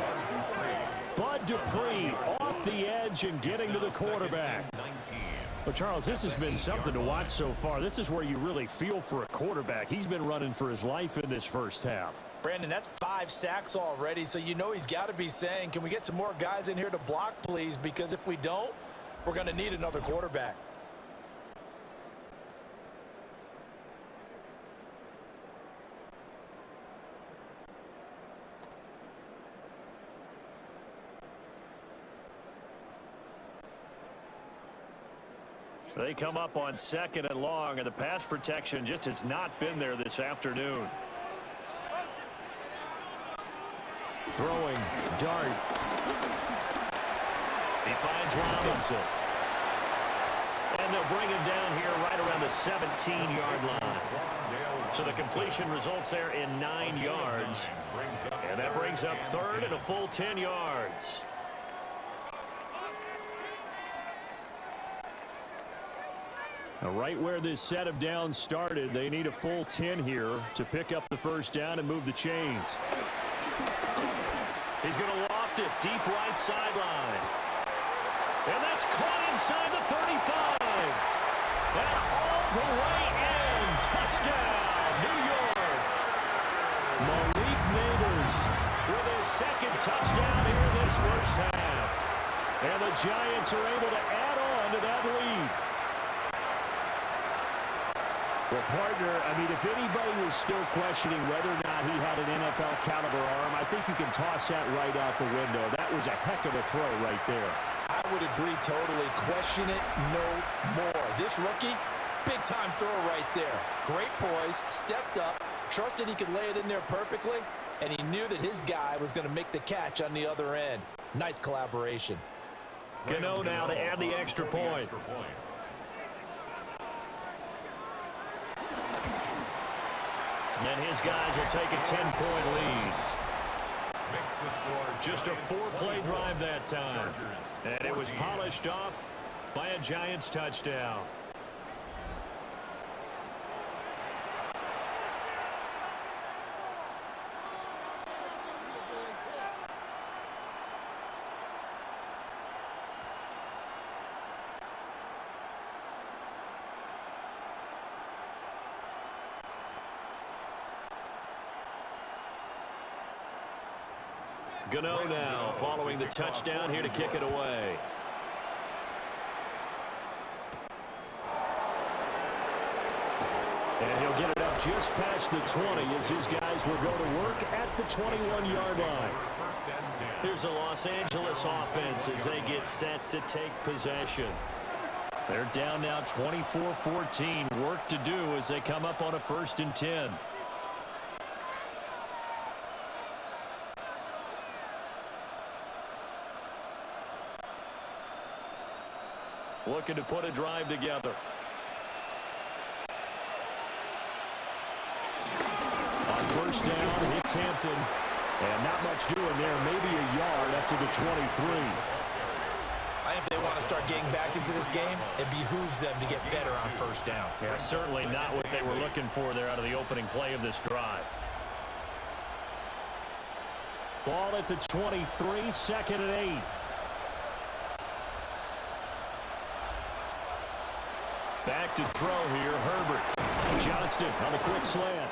Bud Dupree off the edge and getting to the quarterback. Well, Charles, this has been something to watch so far. This is where you really feel for a quarterback. He's been running for his life in this first half. Brandon, that's 5 sacks already, so you know he's got to be saying, can we get some more guys in here to block, please? Because if we don't, we're going to need another quarterback. They come up on 2nd and long, and the pass protection just has not been there this afternoon. Throwing, Dart. He finds Robinson. And they'll bring him down here right around the 17-yard line. So the completion results there in 9 yards. And that brings up 3rd and a full 10 yards. Now, right where this set of downs started, they need a full 10 here to pick up the first down and move the chains. He's going to loft it deep right sideline. And that's caught inside the 35. And all the way in. Touchdown, New York. Malik Neighbors with his 2nd touchdown here in this first half. And the Giants are able to add on to that lead. Well, partner, I mean, if anybody was still questioning whether or not he had an NFL caliber arm, I think you can toss that right out the window. That was a heck of a throw right there. I would agree totally. Question it no more. This rookie, big-time throw right there. Great poise, stepped up, trusted he could lay it in there perfectly, and he knew that his guy was going to make the catch on the other end. Nice collaboration. Gano now to add the extra point. And his guys will take a 10-point lead. Just a 4-play drive that time. And it was polished off by a Giants touchdown. Gano now following the touchdown here to kick it away. And he'll get it up just past the 20 as his guys will go to work at the 21-yard line. Here's the Los Angeles offense as they get set to take possession. They're down now 24-14. Work to do as they come up on a 1st and 10. Looking to put a drive together. On 1st down, it's Hampton. And not much doing there. Maybe a yard up to the 23. I think if they want to start getting back into this game, it behooves them to get better on 1st down. Yeah, certainly not what they were looking for there out of the opening play of this drive. Ball at the 23, 2nd and 8. Back to throw here, Herbert. Johnston on a quick slant.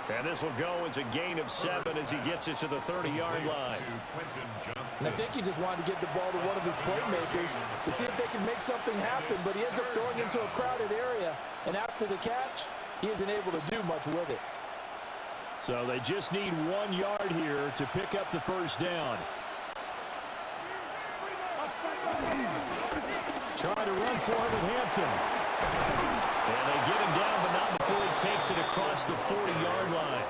And this will go as a gain of 7 as he gets it to the 30-yard line. And I think he just wanted to get the ball to one of his playmakers to see if they can make something happen, but he ends up throwing into a crowded area, and after the catch, he isn't able to do much with it. So they just need 1 yard here to pick up the first down. Trying to run for it with Hampton. And they get him down, but not before he takes it across the 40-yard line.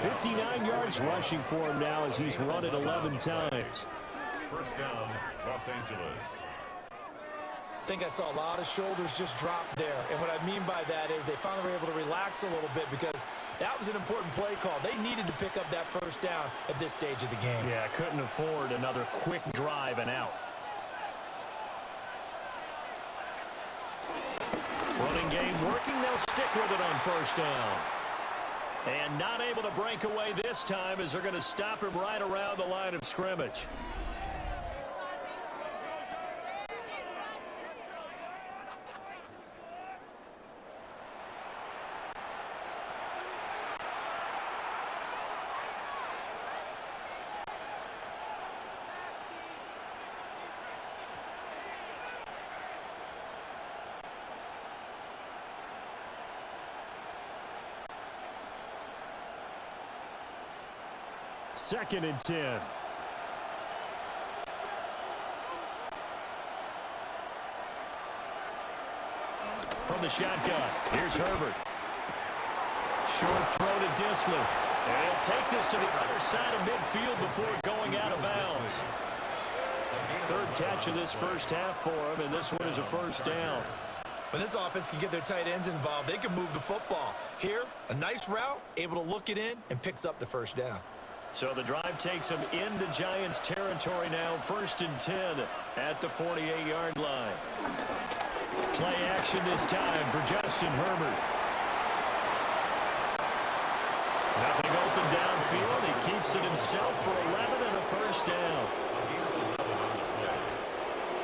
59 yards rushing for him now as he's run it 11 times. First down, Los Angeles. I think I saw a lot of shoulders just drop there. And what I mean by that is they finally were able to relax a little bit because that was an important play call. They needed to pick up that first down at this stage of the game. Yeah, couldn't afford another quick drive and out. Running game working. They'll stick with it on first down. And not able to break away this time as they're going to stop him right around the line of scrimmage. Second and 10. From the shotgun, here's Herbert. Short throw to Disley. And he'll take this to the other side of midfield before going out of bounds. Third catch of this first half for him, and this one is a first down. When this offense can get their tight ends involved, they can move the football. Here, a nice route, able to look it in, and picks up the first down. So the drive takes them into Giants territory now. First and 10 at the 48-yard line. Play action this time for Justin Herbert. Nothing open downfield. He keeps it himself for 11 and a first down.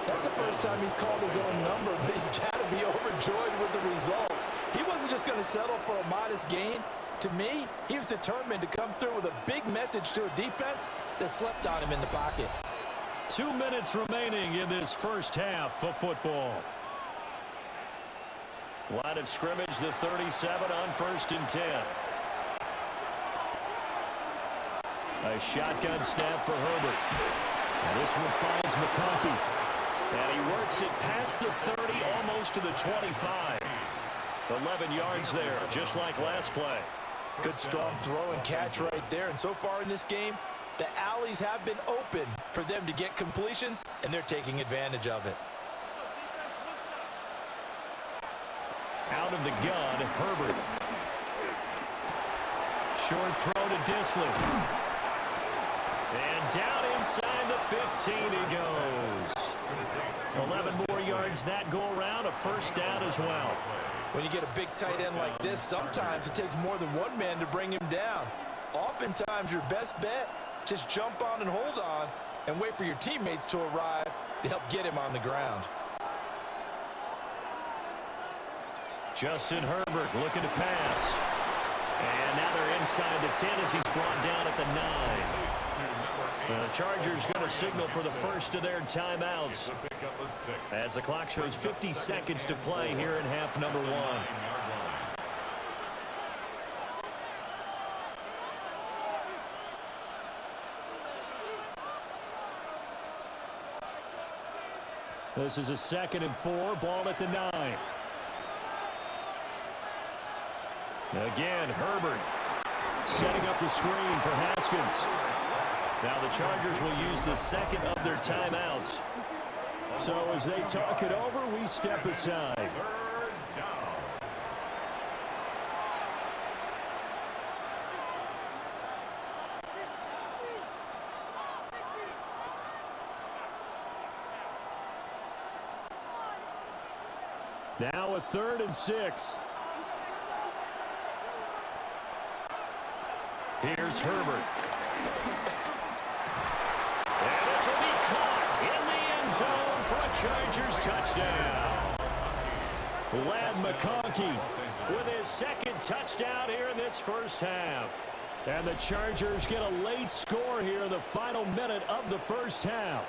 That's the first time he's called his own number, but he's got to be overjoyed with the results. He wasn't just going to settle for a modest gain. To me, he was determined to come through with a big message to a defense that slept on him in the pocket. 2 minutes remaining in this first half of football. Line of scrimmage, the 37 on first and 10. A shotgun snap for Herbert. And this one finds McConkey. And he works it past the 30, almost to the 25. 11 yards there, just like last play. Good strong throw and catch right there. And so far in this game, the alleys have been open for them to get completions, and they're taking advantage of it. Out of the gun, Herbert. Short throw to Disley. And down inside the 15 he goes. 11 more yards that go around, a first down as well. When you get a big tight end like this, sometimes it takes more than one man to bring him down. Oftentimes, your best bet, just jump on and hold on and wait for your teammates to arrive to help get him on the ground. Justin Herbert looking to pass. And now they're inside the 10 as he's brought down at the 9. The Chargers going to signal for the first of their timeouts as the clock shows 50 seconds to play here in half number 1. This is a 2nd and 4, ball at the 9. Again, Herbert setting up the screen for Haskins. Now the Chargers will use the second of their timeouts. So as they talk it over, we step aside. Now a 3rd and 6. Here's Herbert. And this will be caught in the end zone for a Chargers touchdown. Lad McConkey with his second Rushing touchdown here in this first half. And the Chargers get a late score here in the final minute of the first half.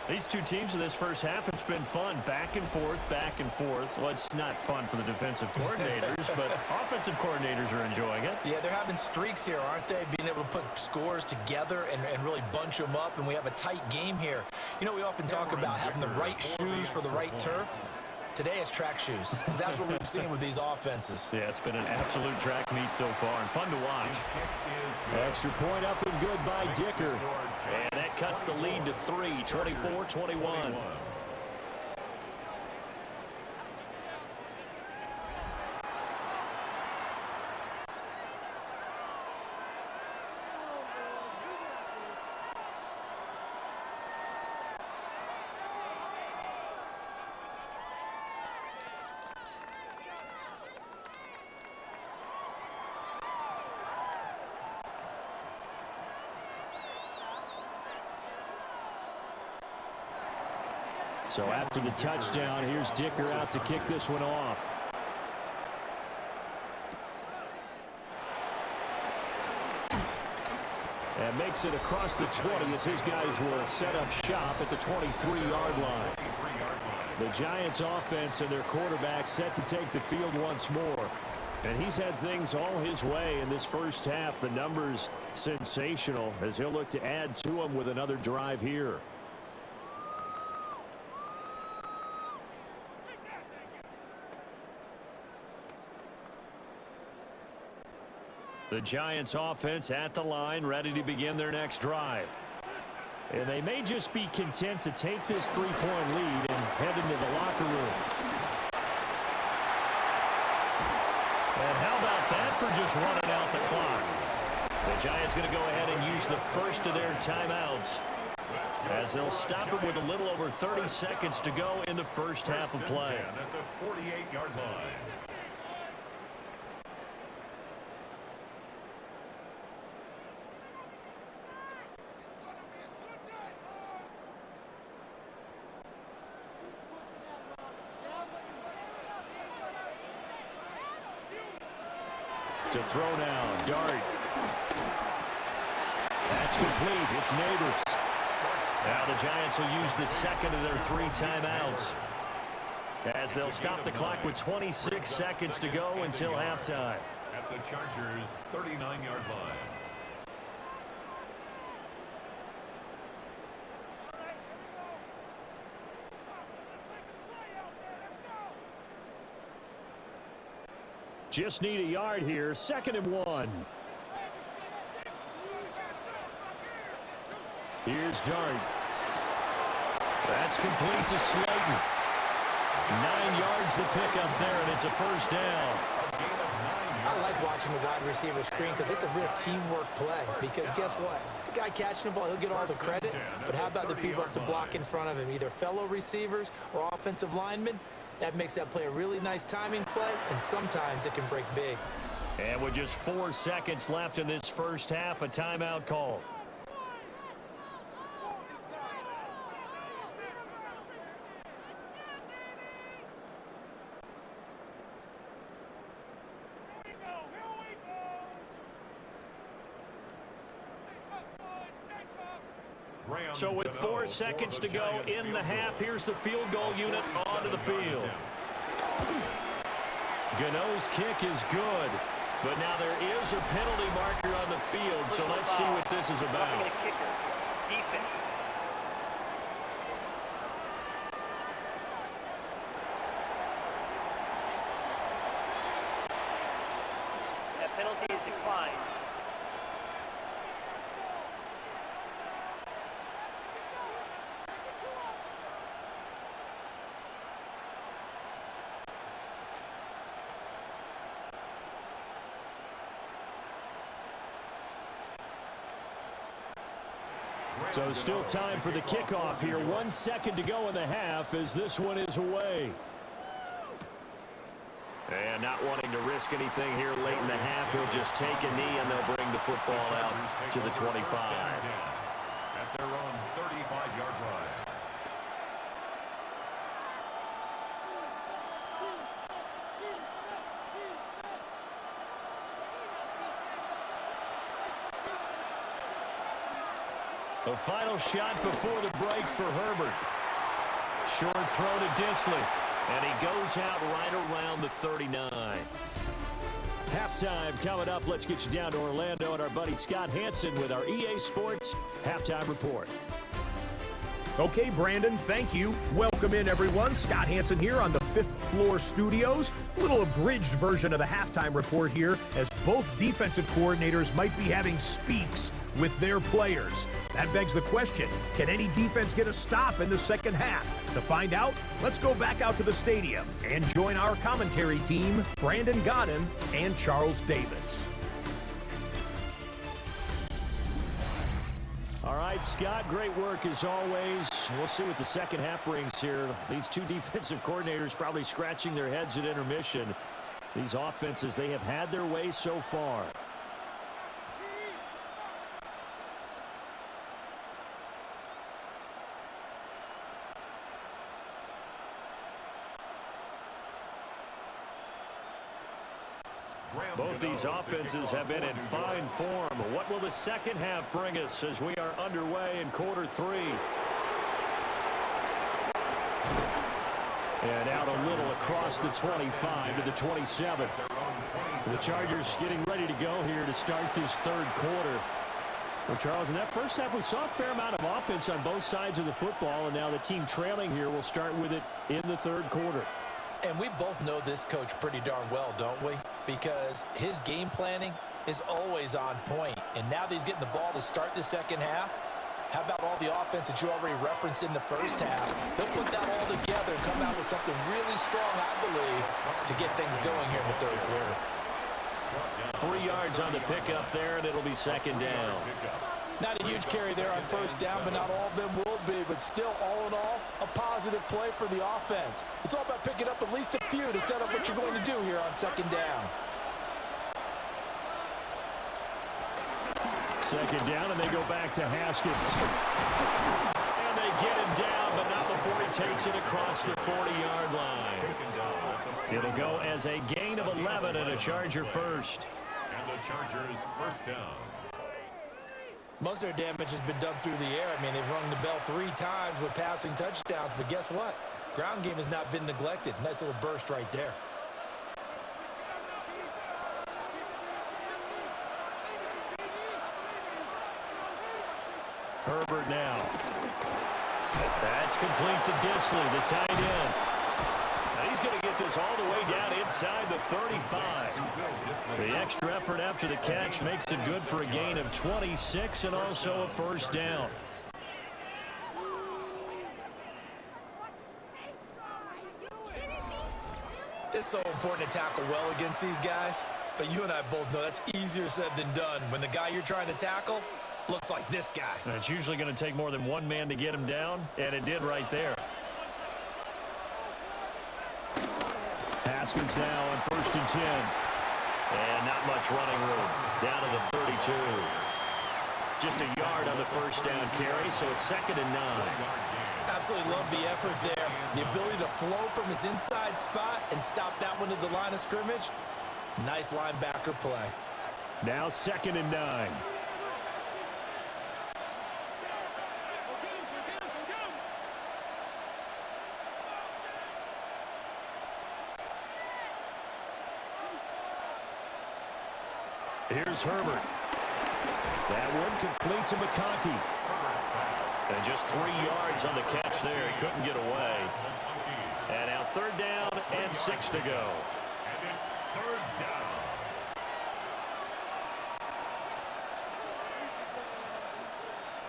These two teams in this first half, it's been fun. Back and forth, back and forth. Well, it's not fun for the defensive coordinators, but offensive coordinators are enjoying it. Yeah, they're having streaks here, aren't they? Being able to put scores together and really bunch them up, and we have a tight game here. You know, we often talk about having the right shoes for the right turf. Today it's track shoes. That's what we've seen with these offenses. Yeah, it's been an absolute track meet so far and fun to watch. Extra point up and good by Dicker. And that cuts the lead to 3, 24-21. So after the touchdown, here's Dicker out to kick this one off. And makes it across the 20 as his guys will set up shop at the 23-yard line. The Giants offense and their quarterback set to take the field once more. And he's had things all his way in this first half. The numbers sensational as he'll look to add to them with another drive here. The Giants offense at the line, ready to begin their next drive. And they may just be content to take this 3-point lead and head into the locker room. And how about that for just running out the clock? The Giants going to go ahead and use the first of their timeouts as they'll stop it with a little over 30 seconds to go in the first half of play. At the 48-yard line. To throw now, Dart. That's complete. It's Neighbors. Now the Giants will use the second of their 3 timeouts as they'll stop the clock with 26 seconds to go until halftime. At the Chargers' 39-yard line. Just need a yard here. 2nd and 1. Here's Dart. That's complete to Slayton. 9 yards to pick up there, and it's a first down. I like watching the wide receiver screen because it's a real teamwork play. Because guess what? The guy catching the ball, he'll get all the credit. But how about the people up to block in front of him, either fellow receivers or offensive linemen? That makes that play a really nice timing play, and sometimes it can break big. And with just 4 seconds left in this first half, a timeout call. So with 4 seconds to go in the half, here's the field goal unit onto the field. Gano's kick is good, but now there is a penalty marker on the field, so let's see what this is about. That penalty is declined. So still time for the kickoff here. 1 second to go in the half as this one is away. And not wanting to risk anything here late in the half, he'll just take a knee and they'll bring the football out to the 25. At their own 35-yard line. A final shot before the break for Herbert. Short throw to Disley. And he goes out right around the 39. Halftime coming up. Let's get you down to Orlando and our buddy Scott Hansen with our EA Sports Halftime Report. Okay, Brandon, thank you. Welcome in, everyone. Scott Hansen here on the 5th floor studios. A little abridged version of the halftime report here, as both defensive coordinators might be having speaks with their players. That begs the question, can any defense get a stop in the second half? To find out, let's go back out to the stadium and join our commentary team, Brandon Godden and Charles Davis. All right, Scott, great work as always. We'll see what the second half brings here. These two defensive coordinators probably scratching their heads at intermission. These offenses, they have had their way so far. Both these offenses have been in fine form. What will the second half bring us as we are underway in quarter three? And out a little across the 25 to the 27. The Chargers getting ready to go here to start this third quarter. Well, Charles, in that first half, we saw a fair amount of offense on both sides of the football, and now the team trailing here will start with it in the third quarter. And we both know this coach pretty darn well, don't we? Because his game planning is always on point. And now that he's getting the ball to start the second half, how about all the offense that you already referenced in the first half? They'll put that all together and come out with something really strong, I believe, to get things going here in the third quarter. 3 yards on the pickup there, and it'll be second down. Not a huge carry there on first down, but not all of them will be. But still, all in all, a positive play for the offense. It's all about picking up at least a few to set up what you're going to do here on second down. Second down, and they go back to Haskins. And they get him down, but not before he takes it across the 40-yard line. It'll go as a gain of 11 and a Charger first. And the Chargers first down. Most of their damage has been done through the air. I mean, they've rung the bell 3 times with passing touchdowns, but guess what? Ground game has not been neglected. Nice little burst right there. Herbert now. That's complete to Disley, the tight end. And he's going to get this all the way down inside the 35. The extra effort after the catch makes it good for a gain of 26 and also a first down. It's so important to tackle well against these guys, but you and I both know that's easier said than done when the guy you're trying to tackle looks like this guy. And it's usually going to take more than one man to get him down, and it did right there. Haskins now on 1st and 10. And not much running room. Down to the 32. Just a yard on the first down carry, so it's 2nd and 9. Absolutely love the effort there. The ability to flow from his inside spot and stop that one at the line of scrimmage. Nice linebacker play. Now 2nd and 9. Here's Herbert. That one complete to McConkey. And just 3 yards on the catch there. He couldn't get away. And now 3rd down and 6 to go. And it's 3rd down.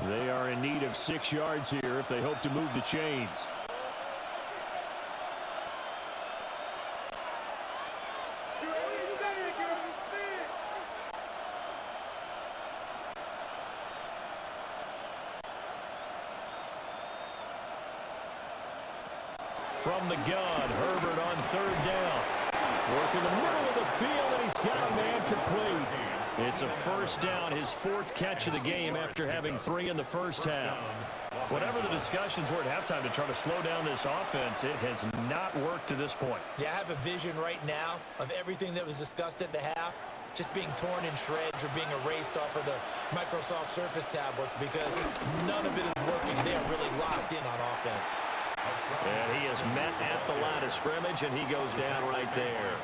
They are in need of 6 yards here if they hope to move the chains. From the gun, Herbert on 3rd down. Working the middle of the field, and he's got a man complete. It's a first down, his 4th catch of the game after having 3 in the first half. Whatever the discussions were at halftime to try to slow down this offense, it has not worked to this point. Yeah, I have a vision right now of everything that was discussed at the half just being torn in shreds or being erased off of the Microsoft Surface tablets because none of it is working. They are really locked in on offense. And he is met at the line of scrimmage, and he goes down right there.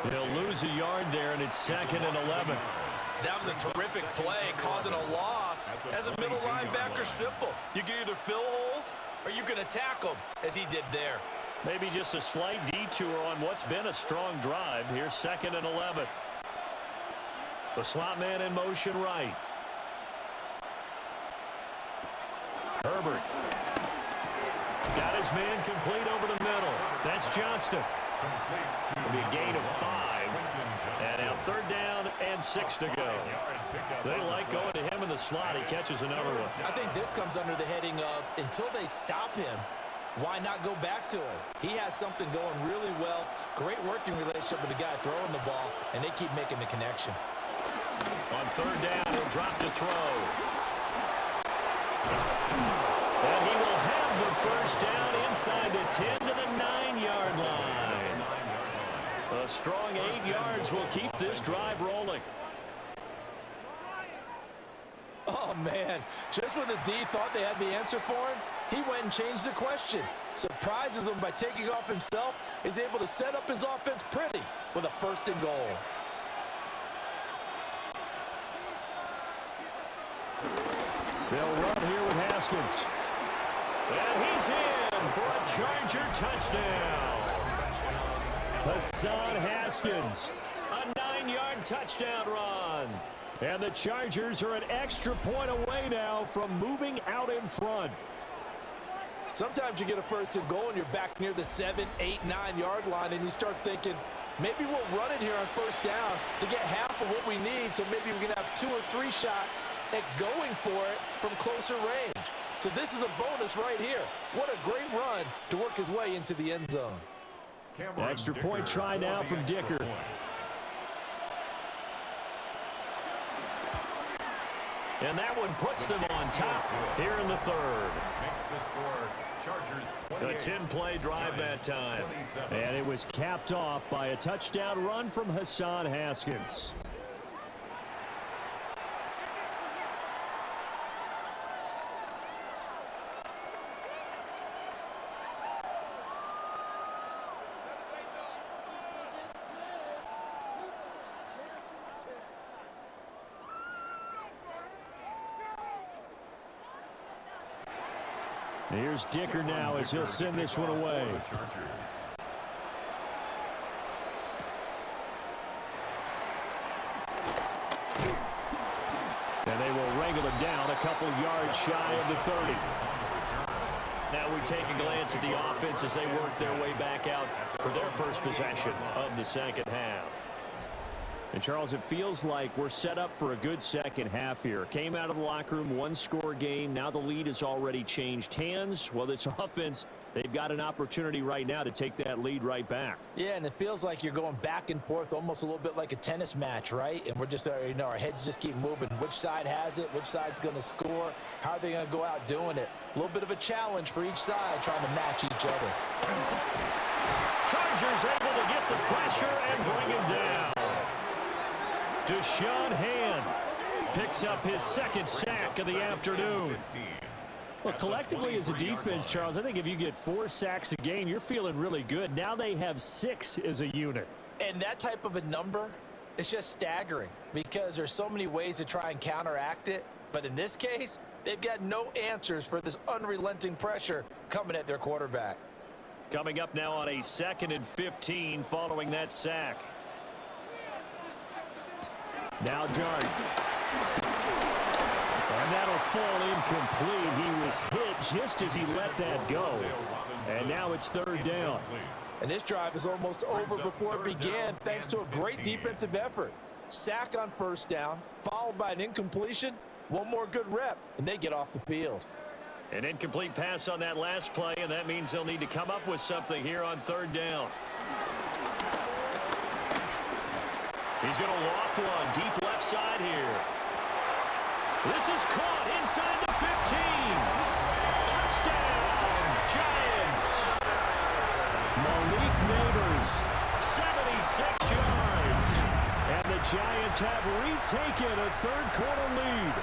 He'll lose a yard there, and it's 2nd and 11. That was a terrific play, causing a loss. As a middle linebacker, simple. You can either fill holes or you can attack them, as he did there. Maybe just a slight detour on what's been a strong drive. Here's 2nd and 11. The slot man in motion right. Herbert. Got his man complete over the middle. That's Johnston. It'll be a gain of 5. And now 3rd down and 6 to go. They like going to him in the slot. He catches another one. I think this comes under the heading of until they stop him, why not go back to him? He has something going really well. Great working relationship with the guy throwing the ball, and they keep making the connection. On 3rd down, he'll drop to throw. And he will have the 1st down inside the 10 to the 9-yard line. A strong 8 yards will keep this drive rolling. Oh, man. Just when the D thought they had the answer for him, he went and changed the question. Surprises him by taking off himself. Is able to set up his offense pretty with a 1st and goal. They'll run here with Haskins. And he's in for a Charger touchdown. Hassan Haskins, a 9-yard touchdown run. And the Chargers are an extra point away now from moving out in front. Sometimes you get a 1st and goal and you're back near the 7, 8, 9-yard line and you start thinking, maybe we'll run it here on 1st down to get half of what we need, so maybe we can have 2 or 3 shots at going for it from closer range. So this is a bonus right here. What a great run to work his way into the end zone. Extra point try now from Dicker. And that one puts them on top here in the 3rd. Makes the score Chargers 28. A 10-play drive that time. And it was capped off by a touchdown run from Hassan Haskins. Here's Dicker now as he'll send this one away. And they will wrangle him down a couple yards shy of the 30. Now we take a glance at the offense as they work their way back out for their first possession of the 2nd half. And, Charles, it feels like we're set up for a good second half here. Came out of the locker room, 1-score game. Now the lead has already changed hands. Well, this offense, they've got an opportunity right now to take that lead right back. Yeah, and it feels like you're going back and forth almost a little bit like a tennis match, right? And we're just, our heads just keep moving. Which side has it? Which side's going to score? How are they going to go out doing it? A little bit of a challenge for each side trying to match each other. Chargers able to get the pressure and bring him down. Deshaun Hand picks up his 2nd sack of the afternoon. Well, collectively as a defense, Charles, I think if you get 4 sacks a game, you're feeling really good. Now they have 6 as a unit. And that type of a number is just staggering because there's so many ways to try and counteract it. But in this case, they've got no answers for this unrelenting pressure coming at their quarterback. Coming up now on a 2nd and 15 following that sack. Now Dart. And that'll fall incomplete. He was hit just as he let that go. And now it's 3rd down. And this drive is almost over before it began thanks to a great defensive effort. Sack on 1st down, followed by an incompletion. One more good rep, and they get off the field. An incomplete pass on that last play, and that means they'll need to come up with something here on 3rd down. He's going to loft one deep left side here. This is caught inside the 15. Touchdown, Giants. Malik Neighbors, 76 yards. And the Giants have retaken a third-quarter lead.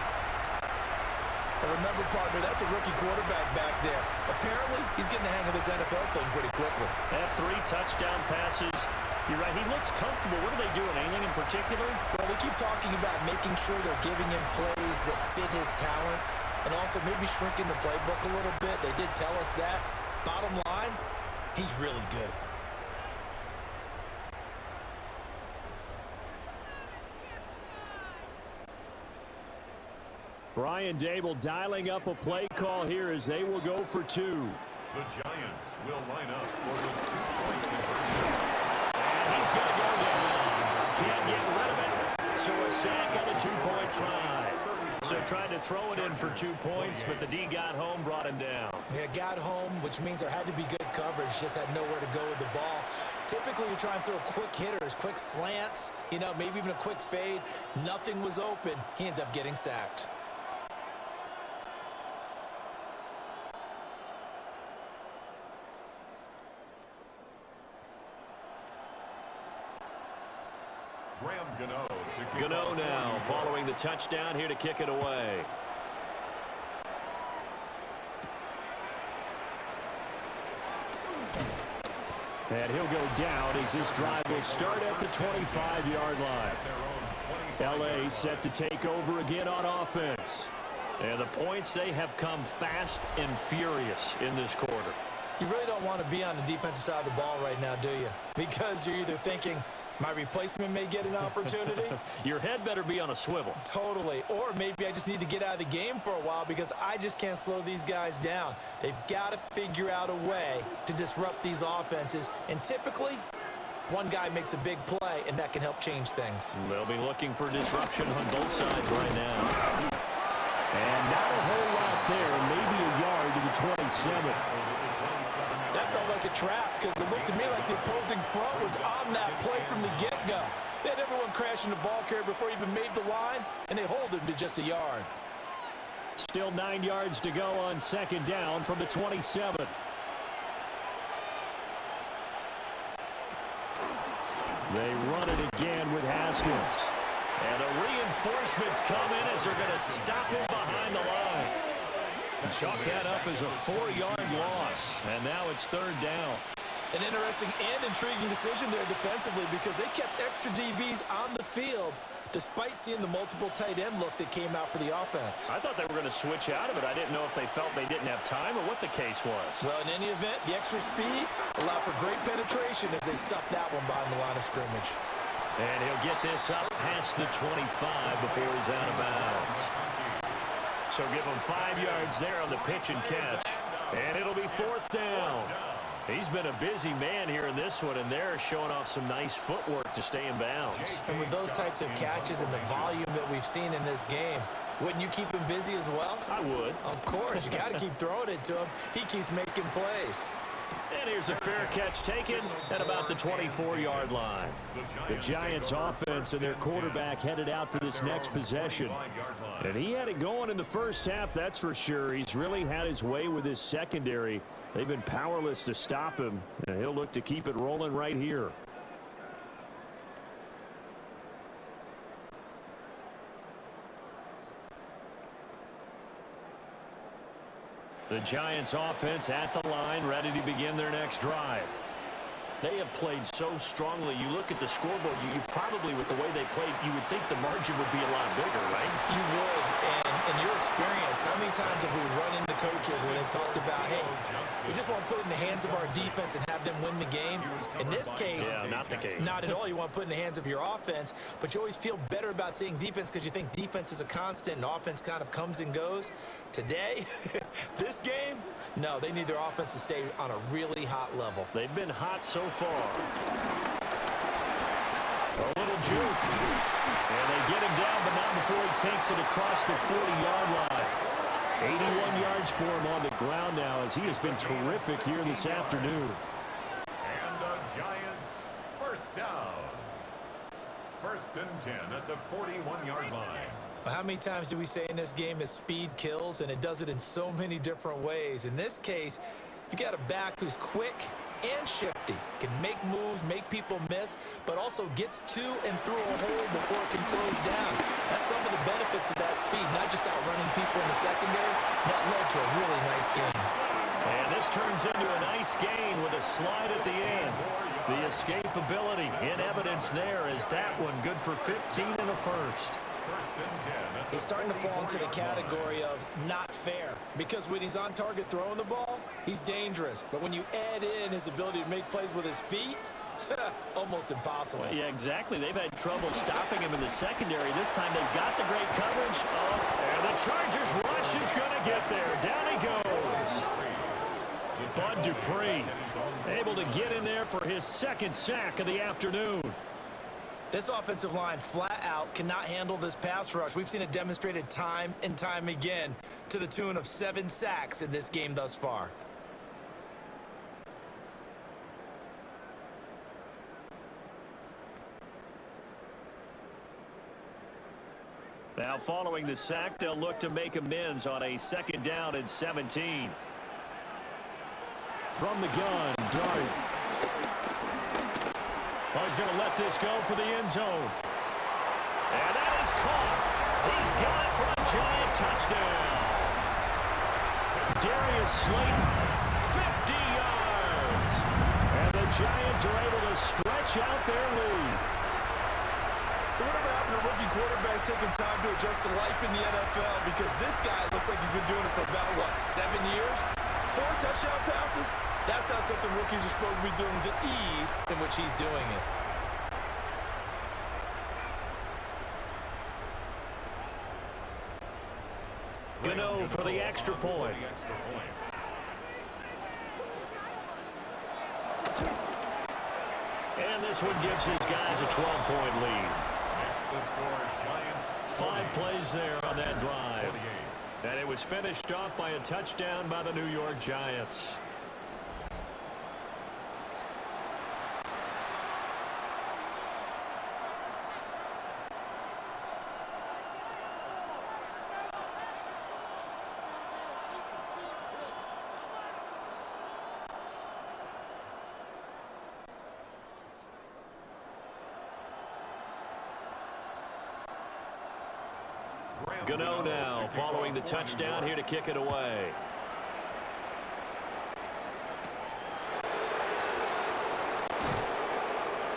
And remember, partner, that's a rookie quarterback back there. Apparently, he's getting the hang of this NFL thing pretty quickly. They have 3 touchdown passes. You're right, he looks comfortable. What are they doing? Anything in particular? Well, we keep talking about making sure they're giving him plays that fit his talents and also maybe shrinking the playbook a little bit. They did tell us that. Bottom line, he's really good. Brian Dable dialing up a play call here as they will go for 2. The Giants will line up for the 2-point conversion. He's going to go down. Can't get rid of it. So a sack on a 2-point try. So tried to throw it in for 2 points, but the D got home, brought him down. Yeah, got home, which means there had to be good coverage. Just had nowhere to go with the ball. Typically, you're trying to throw quick hitters, quick slants, maybe even a quick fade. Nothing was open. He ends up getting sacked. Gano now following the touchdown here to kick it away. And he'll go down as this drive will start at the 25-yard line. L.A. set to take over again on offense. And the points, they have come fast and furious in this quarter. You really don't want to be on the defensive side of the ball right now, do you? Because you're either thinking, my replacement may get an opportunity. Your head better be on a swivel. Totally. Or maybe I just need to get out of the game for a while because I just can't slow these guys down. They've got to figure out a way to disrupt these offenses. And typically, one guy makes a big play, and that can help change things. They'll be looking for disruption on both sides right now. And not a whole lot there. Maybe a yard to the 27. That felt like a trap because it looked to me like the opposing front was on that play from the get-go. They had everyone crashing the ball carrier before he even made the line, and they hold him to just a yard. Still 9 yards to go on second down from the 27. They run it again with Haskins. And the reinforcements come in as they're going to stop him behind the line. Chalk that up as a 4-yard loss. And now it's third down. An interesting and intriguing decision there defensively because they kept extra DBs on the field despite seeing the multiple tight end look that came out for the offense. I thought they were going to switch out of it. I didn't know if they felt they didn't have time or what the case was. Well, in any event, the extra speed allowed for great penetration as they stuffed that one behind the line of scrimmage. And he'll get this up past the 25 before he's out of bounds. So give him 5 yards there on the pitch and catch. And it'll be fourth down. He's been a busy man here in this one, and they're showing off some nice footwork to stay in bounds. And with those types of catches and the volume that we've seen in this game, wouldn't you keep him busy as well? I would. Of course. You got to keep throwing it to him. He keeps making plays. And here's a fair catch taken at about the 24-yard line. The Giants offense and their quarterback headed out for this next possession. And he had it going in the first half, that's for sure. He's really had his way with his secondary. They've been powerless to stop him. And he'll look to keep it rolling right here. The Giants offense at the line, ready to begin their next drive. They have played so strongly. You look at the scoreboard, you probably, with the way they played, you would think the margin would be a lot bigger, right? You would. And in your experience, how many times have we run into coaches where they've talked about, hey, we just want to put it in the hands of our defense and have them win the game? In this case, yeah, not the case. Not at all. You want to put it in the hands of your offense, but you always feel better about seeing defense because you think defense is a constant and offense kind of comes and goes. Today, this game, no, they need their offense to stay on a really hot level. They've been hot so far. A little juke. And they get him down, but not before he takes it across the 40-yard line. 81 yards for him on the ground now as he has been terrific here this afternoon. And the Giants first down. First and 10 at the 41-yard line. How many times do we say in this game that speed kills, and it does it in so many different ways? In this case, you got a back who's quick, and shifty. Can make moves, make people miss, but also gets to and through a hole before it can close down. That's some of the benefits of that speed, not just outrunning people in the secondary. That led to a really nice game. And this turns into a nice gain with a slide at the end. The escapability in evidence there is that one good for 15 in the first. He's starting to fall into the category of not fair, because when he's on target throwing the ball, he's dangerous. But when you add in his ability to make plays with his feet, almost impossible. Well, yeah, exactly. They've had trouble stopping him in the secondary. This time they've got the great coverage. Oh, and the Chargers rush is going to get there. Down he goes. Bud Dupree able to get in there for his second sack of the afternoon. This offensive line flat out cannot handle this pass rush. We've seen it demonstrated time and time again to the tune of 7 sacks in this game thus far. Now following the sack, they'll look to make amends on a 2nd down and 17. From the gun, Dart. Oh, he's going to let this go for the end zone. And that is caught. He's got it for a giant touchdown. Darius Slayton, 50 yards. And the Giants are able to stretch out their lead. So whatever happened to rookie quarterbacks taking time to adjust to life in the NFL? Because this guy looks like he's been doing it for about, 7 years? 4 touchdown passes? That's not something rookies are supposed to be doing with the ease in which he's doing it. Gano for the extra point. And this one gives his guys a 12-point lead. 5 plays there on that drive. And it was finished off by a touchdown by the New York Giants. Gano now following the touchdown here to kick it away.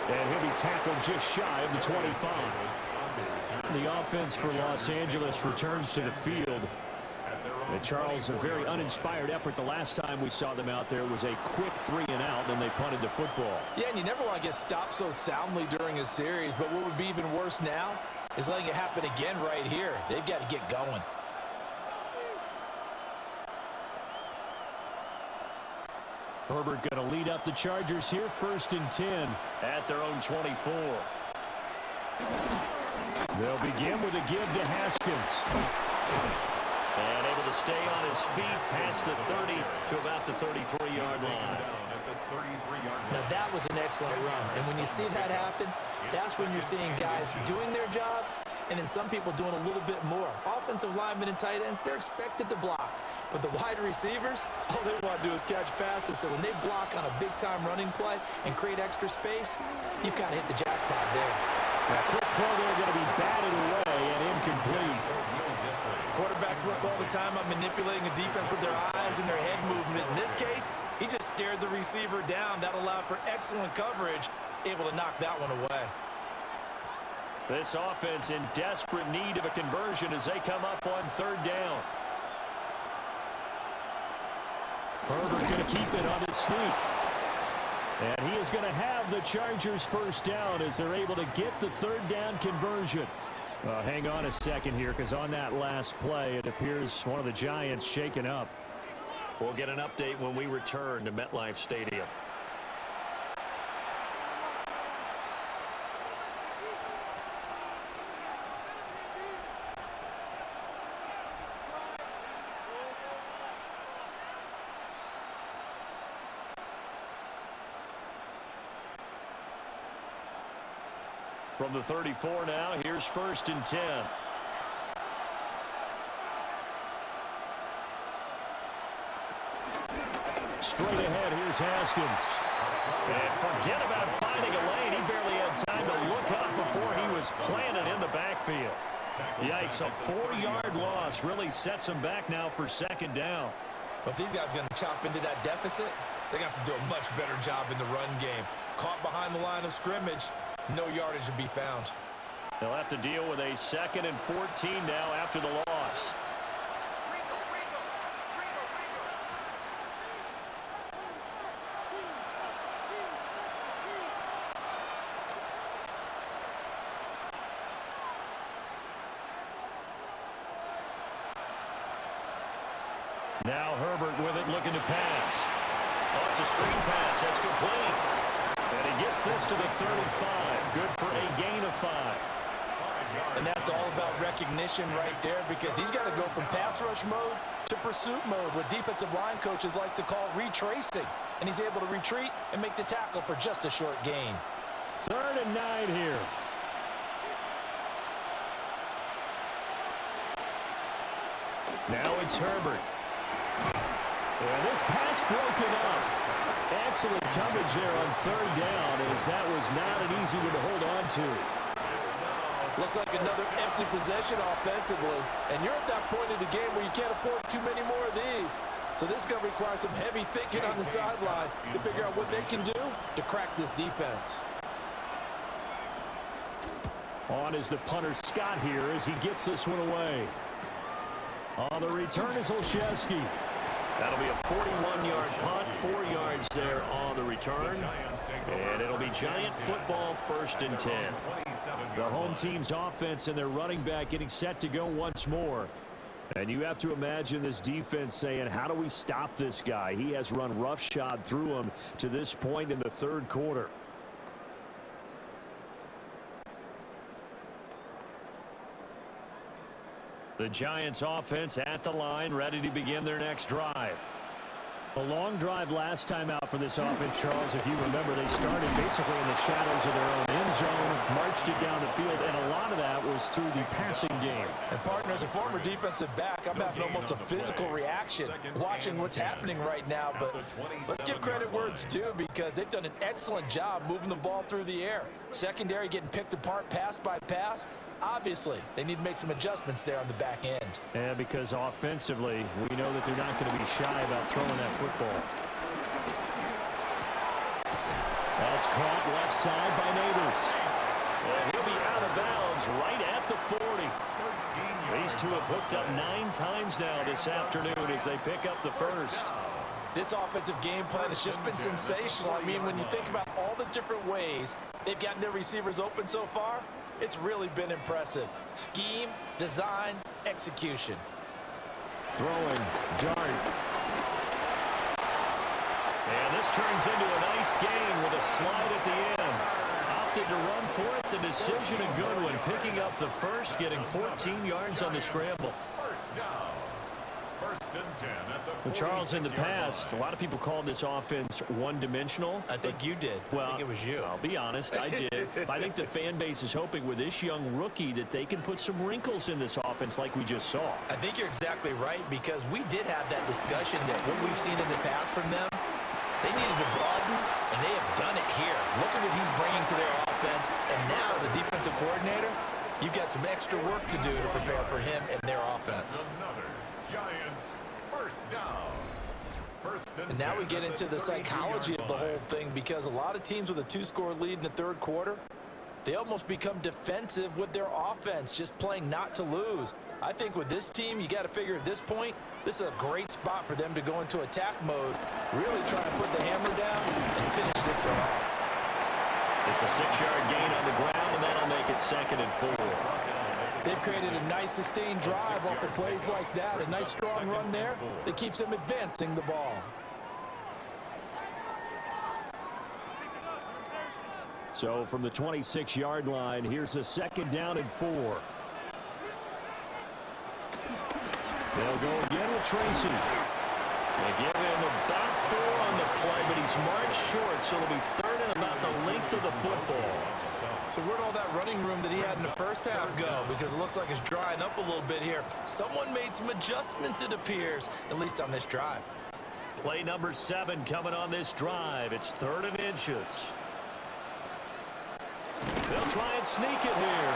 And he'll be tackled just shy of the 25. The offense for Los Angeles returns to the field. And Charles, a very uninspired effort the last time we saw them out there was a quick 3 and out, then they punted the football. Yeah, and you never want to get stopped so soundly during a series, but what would be even worse now is letting it happen again right here. They've got to get going. Herbert going to lead up the Chargers here, 1st and 10 at their own 24. They'll begin with a give to Haskins. And able to stay on his feet past the 30 to about the 33-yard line. Now that was an excellent run, and when you see that happen, that's when you're seeing guys doing their job and then some people doing a little bit more. Offensive linemen and tight ends, they're expected to block. But the wide receivers, all they want to do is catch passes. So when they block on a big-time running play and create extra space, you've kind of hit the jackpot there. That quick throw there going to be batted away and incomplete. Quarterbacks work all the time on manipulating a defense with their eyes and their head movement. In this case, he just stared the receiver down. That allowed for excellent coverage, able to knock that one away. This offense in desperate need of a conversion as they come up on 3rd down. Herbert going to keep it on his sneak. And he is going to have the Chargers 1st down as they're able to get the 3rd down conversion. Hang on a second here, because on that last play, it appears one of the Giants shaken up. We'll get an update when we return to MetLife Stadium. From the 34 now, here's 1st and 10. straight ahead. Here's Haskins. And forget about finding a lane. He barely had time to look up before he was planted in the backfield. Yikes, a 4-yard loss really sets him back now for second down. But if these guys are going to chop into that deficit, they're going to have to do a much better job in the run game. Caught behind the line of scrimmage, no yardage to be found. They'll have to deal with a 2nd and 14 now after the loss. Now Herbert with it, looking to pass. Oh, it's a screen pass. That's complete. And he gets this to the 35. Good for a gain of 5. And that's all about recognition right there, because he's got to go from pass rush mode to pursuit mode, what defensive line coaches like to call retracing. And he's able to retreat and make the tackle for just a short gain. 3rd and 9 here. Now it's Herbert. And this pass broken up. Excellent coverage there on 3rd down, as that was not an easy one to hold on to. Looks like another empty possession offensively. And you're at that point in the game where you can't afford too many more of these. So this is going to require some heavy thinking on the sideline to figure out what they can do to crack this defense. On is the punter Scott here as he gets this one away. On the return is Olszewski. That'll be a 41-yard punt, 4 yards there on the return. And it'll be Giant football, 1st and 10. The home team's offense and their running back getting set to go once more. And you have to imagine this defense saying, how do we stop this guy? He has run roughshod through him to this point in the 3rd quarter. The Giants offense at the line, ready to begin their next drive. A long drive last time out for this offense, Charles. If you remember, they started basically in the shadows of their own end zone, marched it down the field, and a lot of that was through the passing game. And partner, as a former defensive back, I'm having almost a physical reaction watching what's happening right now. But let's give credit where it's due, because they've done an excellent job moving the ball through the air. Secondary getting picked apart pass by pass. Obviously, they need to make some adjustments there on the back end. Yeah, because offensively, we know that they're not going to be shy about throwing that football. That's caught left side by Neighbors. And he'll be out of bounds right at the 40. These two have hooked up 9 times now this afternoon as they pick up the 1st. This offensive game plan has just been sensational. I mean, when you think about all the different ways they've gotten their receivers open so far, it's really been impressive. Scheme, design, execution. Throwing, dart. And this turns into a nice gain with a slide at the end. Opted to run for it. The decision a good one. Picking up the 1st, getting 14 yards on the scramble. 1st down. 1st and 10 at the Well, Charles, in the past, a lot of people called this offense one-dimensional. I think you did. Well, I think it was you. I'll be honest, I did. I think the fan base is hoping with this young rookie that they can put some wrinkles in this offense like we just saw. I think you're exactly right, because we did have that discussion that what we've seen in the past from them, they needed to broaden, and they have done it here. Look at what he's bringing to their offense, and now as a defensive coordinator, you've got some extra work to do to prepare for him and their offense. Another Giants 1st down. 1st And now we get into the psychology of the whole thing, because a lot of teams with a 2-score lead in the 3rd quarter, they almost become defensive with their offense, just playing not to lose. I think with this team, you got to figure at this point, this is a great spot for them to go into attack mode, really try to put the hammer down and finish this one off. It's a 6-yard gain on the ground, and that'll make it 2nd and 4. They've created a nice sustained drive off of plays like that, a nice strong run there that keeps them advancing the ball. So from the 26-yard line, here's a 2nd down and 4. They'll go again with Tracy. They give him about 4 on the play, but he's marked short, so it'll be 3rd and about the length of the football. So where'd all that running room that he had in the 1st half go? Because it looks like it's drying up a little bit here. Someone made some adjustments, it appears, at least on this drive. Play number 7 coming on this drive. It's 3rd and inches. They'll try and sneak it here.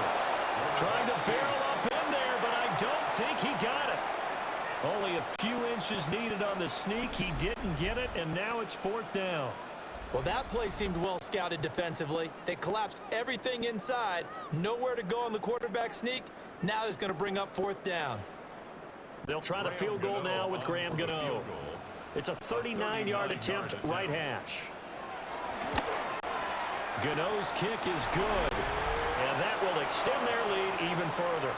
Trying to barrel up in there, but I don't think he got it. Only a few inches needed on the sneak. He didn't get it, and now it's 4th down. Well, that play seemed well scouted defensively. They collapsed everything inside. Nowhere to go on the quarterback sneak. Now he's going to bring up 4th down. They'll try the field goal now with Graham Gano. It's a 39-yard attempt, right hash. Gano's kick is good, and that will extend their lead even further.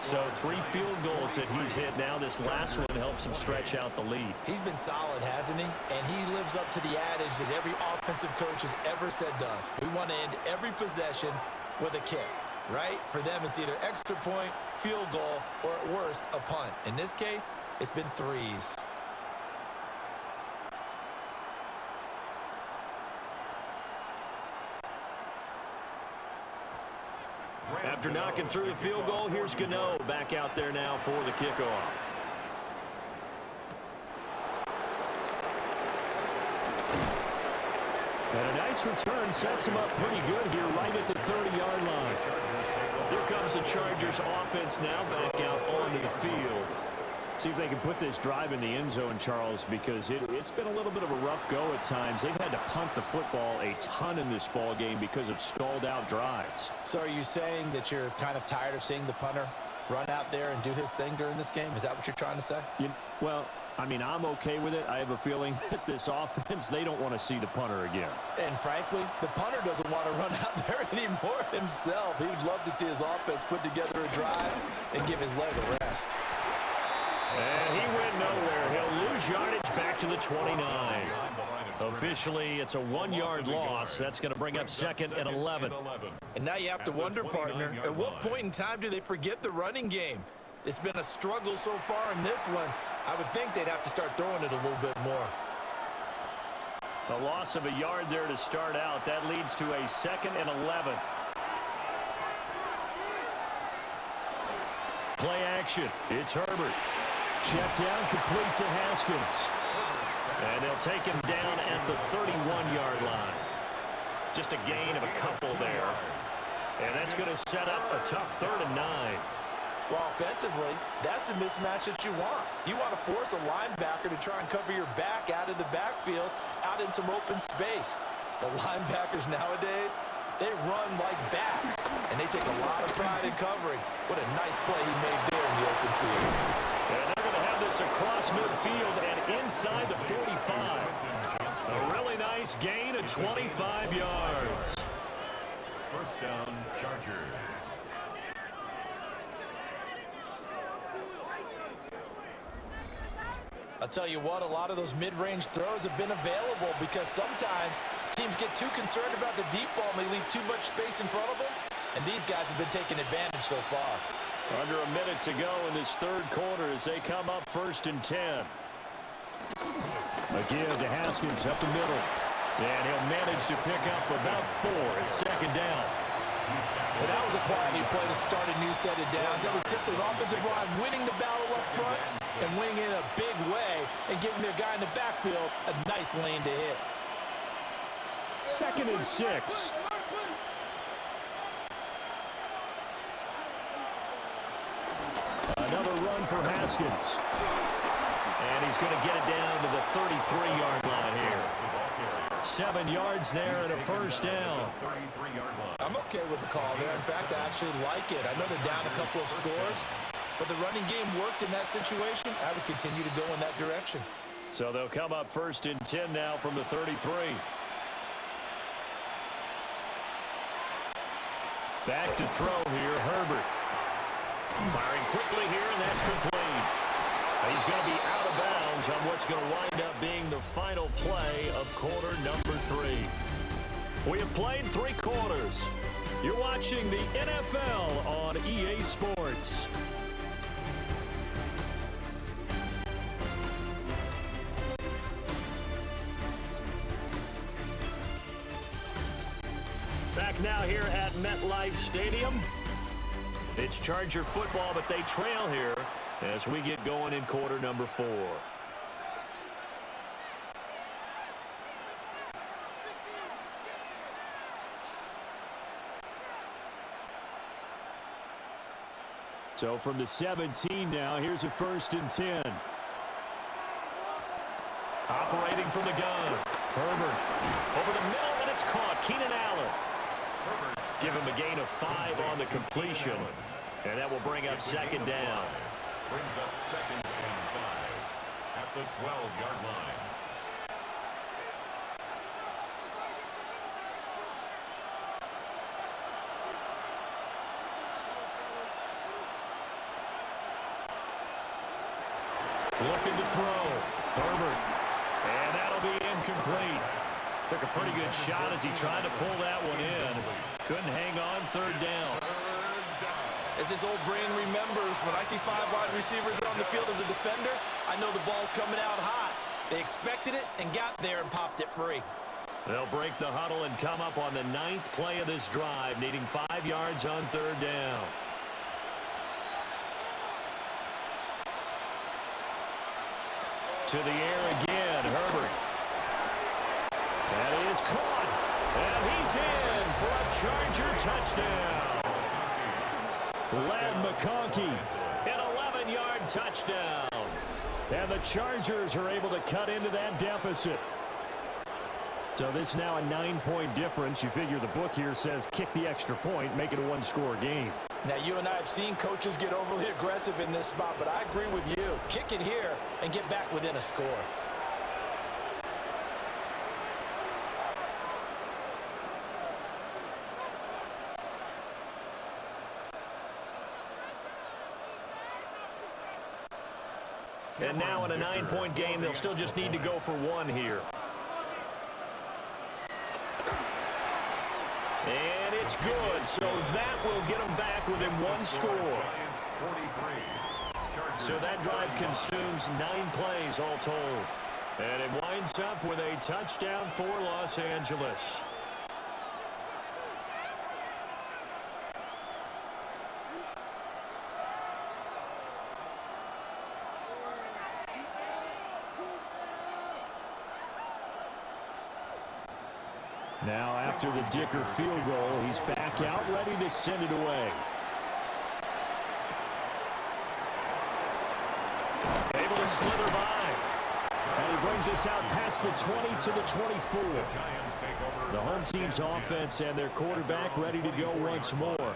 So 3 field goals that he's hit now. This last one helps him stretch out the lead. He's been solid, hasn't he? And he lives up to the adage that every offensive coach has ever said to us. We want to end every possession with a kick, right? For them, it's either extra point, field goal, or at worst, a punt. In this case, it's been 3s. After knocking through the field goal, here's Gano back out there now for the kickoff. And a nice return sets him up pretty good here right at the 30-yard line. Here comes the Chargers offense now back out onto the field. See if they can put this drive in the end zone, Charles, because it's been a little bit of a rough go at times. They've had to punt the football a ton in this ball game because of stalled-out drives. So are you saying that you're kind of tired of seeing the punter run out there and do his thing during this game? Is that what you're trying to say? Well, I mean, I'm okay with it. I have a feeling that this offense, they don't want to see the punter again. And frankly, the punter doesn't want to run out there anymore himself. He would love to see his offense put together a drive and give his leg a rest. And he went nowhere. He'll lose yardage back to the 29. Officially, it's a 1-yard loss. That's going to bring up 2nd and 11. And now you have to wonder, partner, at what point in time do they forget the running game? It's been a struggle so far in this one. I would think they'd have to start throwing it a little bit more. A loss of a yard there to start out. That leads to a 2nd and 11. Play action. It's Herbert. Check down, complete to Haskins. And they'll take him down at the 31-yard line. Just a gain of a couple there. And that's going to set up a tough 3rd and 9. Well, offensively, that's the mismatch that you want. You want to force a linebacker to try and cover your back out of the backfield, out in some open space. The linebackers nowadays, they run like backs, and they take a lot of pride in covering. What a nice play he made there in the open field. And they're going to have this across midfield and inside the 45. A really nice gain of 25 yards. 1st down, Chargers. I'll tell you what, a lot of those mid-range throws have been available because sometimes teams get too concerned about the deep ball and they leave too much space in front of them, and these guys have been taking advantage so far. Under a minute to go in this 3rd quarter as they come up 1st and 10. Again to Haskins up the middle. And he'll manage to pick up about 4 at 2nd down. But that was a quality play to start a new set of downs. That was simply an offensive line winning the battle up front and winning in a big way and giving their guy in the backfield a nice lane to hit. 2nd and 6. Another run for Haskins. And he's going to get it down to the 33-yard line here. 7 yards there and a 1st down. I'm okay with the call there. In fact, I actually like it. I know they're down a couple of scores, but the running game worked in that situation. I would continue to go in that direction. So they'll come up 1st and 10 now from the 33. Back to throw here, Herbert. Firing quickly here, and that's complete. He's going to be out of bounds on what's going to wind up being the final play of quarter number 3. We have played 3 quarters. You're watching the NFL on EA Sports. Back now here at MetLife Stadium. It's Charger football, but they trail here as we get going in quarter number 4. So from the 17 now, here's a 1st and 10. Operating from the gun. Herbert over the middle, and it's caught. Keenan Allen. Give him a gain of 5 on the completion. And that will bring up 2nd down. Brings up 2nd and 5 at the 12-yard line. Looking to throw. Herbert. And that'll be incomplete. Took a pretty good shot as he tried to pull that one in. Couldn't hang on. 3rd down. As this old brain remembers, when I see 5 wide receivers on the field as a defender, I know the ball's coming out hot. They expected it and got there and popped it free. They'll break the huddle and come up on the 9th play of this drive, needing 5 yards on 3rd down. To the air again, Herbert. That is caught. And he's in for a Charger touchdown. Led McConkey, an 11-yard touchdown. And the Chargers are able to cut into that deficit. So this now a 9-point difference. You figure the book here says kick the extra point, make it a 1-score game. Now, you and I have seen coaches get overly aggressive in this spot, but I agree with you. Kick it here and get back within a score. And now in a 9-point game, they'll still just need to go for 1 here. And it's good, so that will get them back within 1 score. So that drive consumes 9 plays all told. And it winds up with a touchdown for Los Angeles. Now after the Dicker field goal, he's back out, ready to send it away. Able to slither by. And he brings us out past the 20 to the 24. The home team's offense and their quarterback ready to go once more.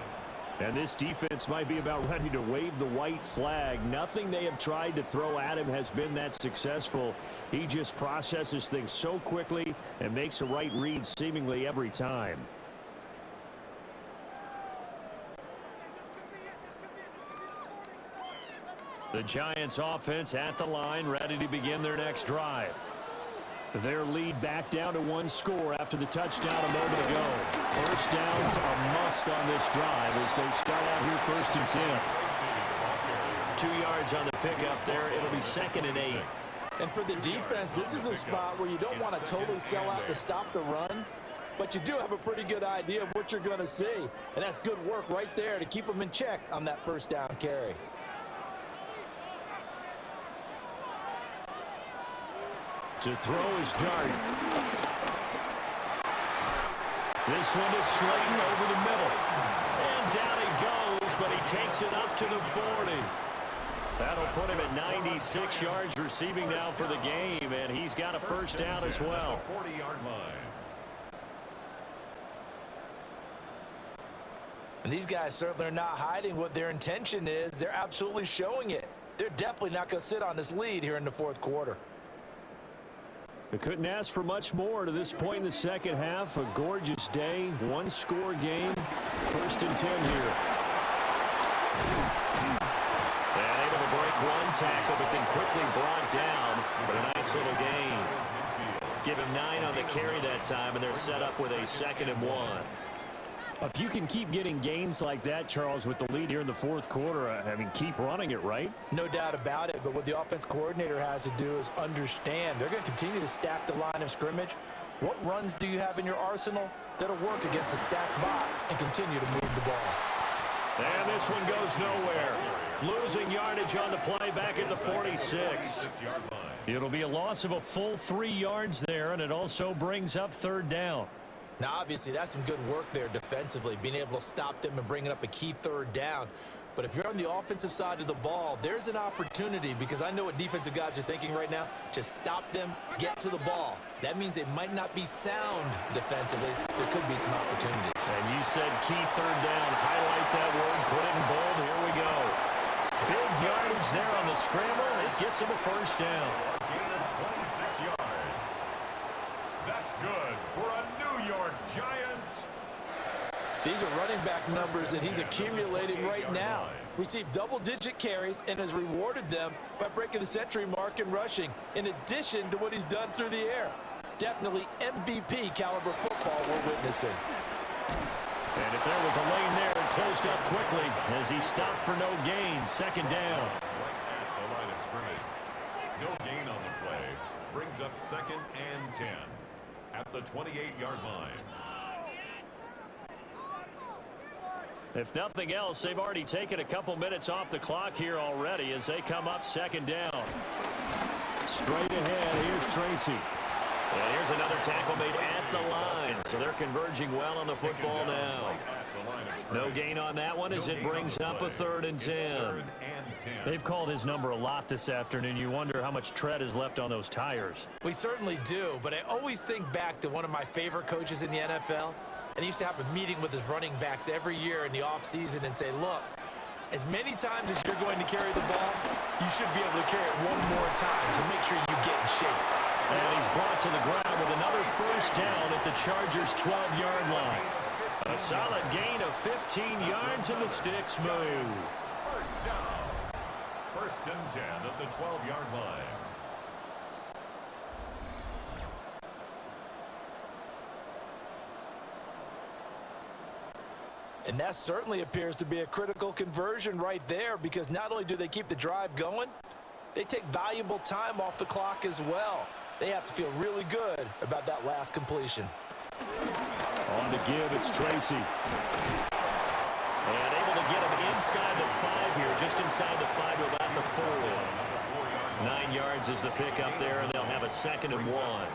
And this defense might be about ready to wave the white flag. Nothing they have tried to throw at him has been that successful. He just processes things so quickly and makes a right read seemingly every time. The Giants offense at the line, ready to begin their next drive. Their lead back down to 1 score after the touchdown a moment ago. First down's a must on this drive as they start out here 1st and 10. 2 yards on the pickup there. It'll be 2nd and 8. And for the defense, this is a spot where you don't want to totally sell out to stop the run, but you do have a pretty good idea of what you're going to see. And that's good work right there to keep them in check on that 1st down carry. To throw his dart. This one to Slayton over the middle. And down he goes, but he takes it up to the 40. That'll put him at 96 yards receiving now for the game, and he's got a 1st down as well. 40-yard line. And these guys certainly are not hiding what their intention is. They're absolutely showing it. They're definitely not going to sit on this lead here in the 4th quarter. They couldn't ask for much more to this point in the 2nd half. A gorgeous day, 1-score game. 1st and 10 here. And able to break 1 tackle, but then quickly brought down. But a nice little gain. Give him 9 on the carry that time, and they're set up with a 2nd and 1. If you can keep getting gains like that, Charles, with the lead here in the 4th quarter, I mean, keep running it, right? No doubt about it, but what the offense coordinator has to do is understand. They're going to continue to stack the line of scrimmage. What runs do you have in your arsenal that'll work against a stacked box and continue to move the ball? And this one goes nowhere. Losing yardage on the play back at the 46. It'll be a loss of a full 3 yards there, and it also brings up 3rd down. Now, obviously, that's some good work there defensively, being able to stop them and bringing up a key 3rd down. But if you're on the offensive side of the ball, there's an opportunity, because I know what defensive guys are thinking right now. Just stop them, get to the ball. That means they might not be sound defensively. There could be some opportunities. And you said key third down. Highlight that word. Put it in bold. Here we go. Big yardage there on the scramble. It gets him a first down. Gain of 26 yards. That's good for a New York Giant. These are running back numbers that he's accumulating right now. Received double-digit carries and has rewarded them by breaking the century mark in rushing, in addition to what he's done through the air. Definitely MVP caliber football we're witnessing. And if there was a lane there, it closed up quickly as he stopped for no gain. Second down. Right at the line of scrimmage. No gain on the play. Brings up 2nd and 10 at the 28-yard line. If nothing else, they've already taken a couple minutes off the clock here already as they come up 2nd down. Straight ahead, here's Tracy. And here's another tackle made at the line. So they're converging well on the football now. No gain on that one as it brings up a 3rd and 10. They've called his number a lot this afternoon. You wonder how much tread is left on those tires. We certainly do, but I always think back to one of my favorite coaches in the NFL. And he used to have a meeting with his running backs every year in the offseason and say, look, as many times as you're going to carry the ball, you should be able to carry it one more time, so make sure you get in shape. And he's brought to the ground with another first down at the Chargers' 12-yard line. A solid gain of 15 yards, and the sticks move. First down. 1st and 10 at the 12-yard line. And that certainly appears to be a critical conversion right there, because not only do they keep the drive going, they take valuable time off the clock as well. They have to feel really good about that last completion. On the give, it's Tracy. And able to get him inside the 5 here, just inside the 5 to about the 4. 9 yards is the pickup there, and they'll have a 2nd and 1.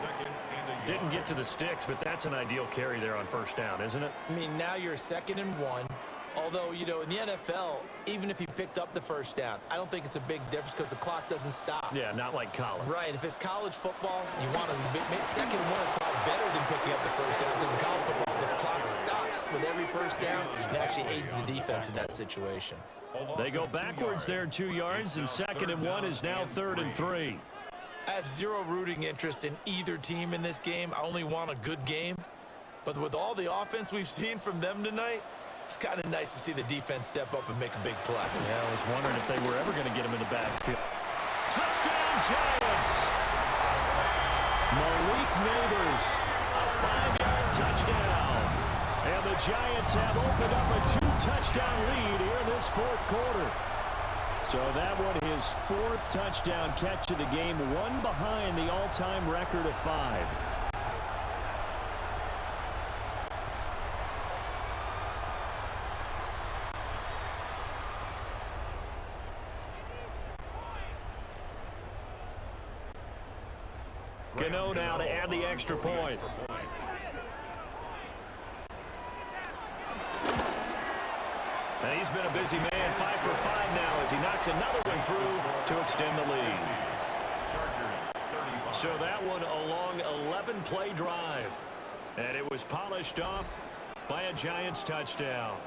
Didn't get to the sticks, but that's an ideal carry there on first down, isn't it? I mean, now you're 2nd and 1. Although, you know, in the NFL, even if he picked up the first down, I don't think it's a big difference because the clock doesn't stop. Yeah, not like college. Right. If it's college football, you want to 2nd and 1 is probably better than picking up the first down, because in college football, the clock stops with every first down, it actually aids the defense in that situation. They go backwards there 2 yards, and 2nd and 1 is now 3rd and 3. I have zero rooting interest in either team in this game. I only want a good game. But with all the offense we've seen from them tonight, it's kind of nice to see the defense step up and make a big play. Yeah, I was wondering if they were ever going to get him in the backfield. Touchdown, Giants! Malik Neighbors, a 5-yard touchdown. And the Giants have opened up a 2-touchdown lead here in this 4th quarter. So that one, his 4th touchdown catch of the game, one behind the all-time record of 5. Gano now to add the extra point. And he's been a busy man, 5 for 5 now as he knocks another one through to extend the lead. So that one a long 11-play drive. And it was polished off by a Giants touchdown.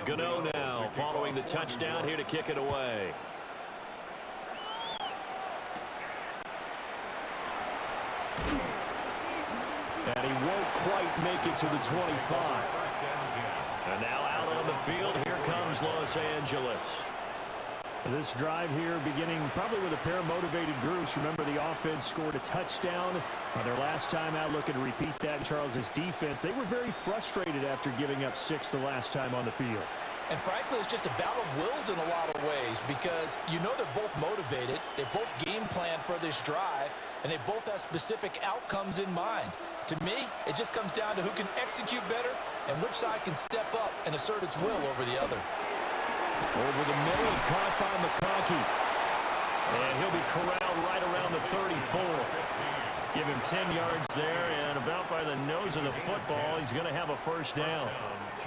Gano now following the touchdown here to kick it away. And he won't quite make it to the 25. And now out on the field, here comes Los Angeles. This drive here beginning probably with a pair of motivated groups. Remember, the offense scored a touchdown on their last time out. Looking to repeat that in Charles' defense. They were very frustrated after giving up 6 the last time on the field. And frankly, it's just a battle of wills in a lot of ways, because you know they're both motivated. They both game plan for this drive, and they both have specific outcomes in mind. To me, it just comes down to who can execute better and which side can step up and assert its will over the other. Over the middle and caught by McConkey. And he'll be corralled right around the 34. Give him 10 yards there, and about by the nose of the football, he's going to have a first down.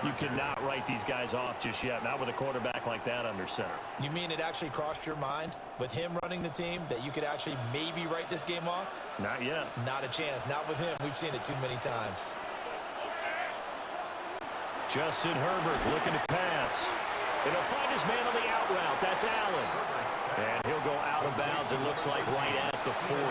You cannot write these guys off just yet, not with a quarterback like that under center. You mean it actually crossed your mind with him running the team that you could actually maybe write this game off? Not yet. Not a chance. Not with him. We've seen it too many times. Justin Herbert looking to pass. And he'll find his man on the out route. That's Allen. And he'll go out of bounds, it looks like, right at the 40.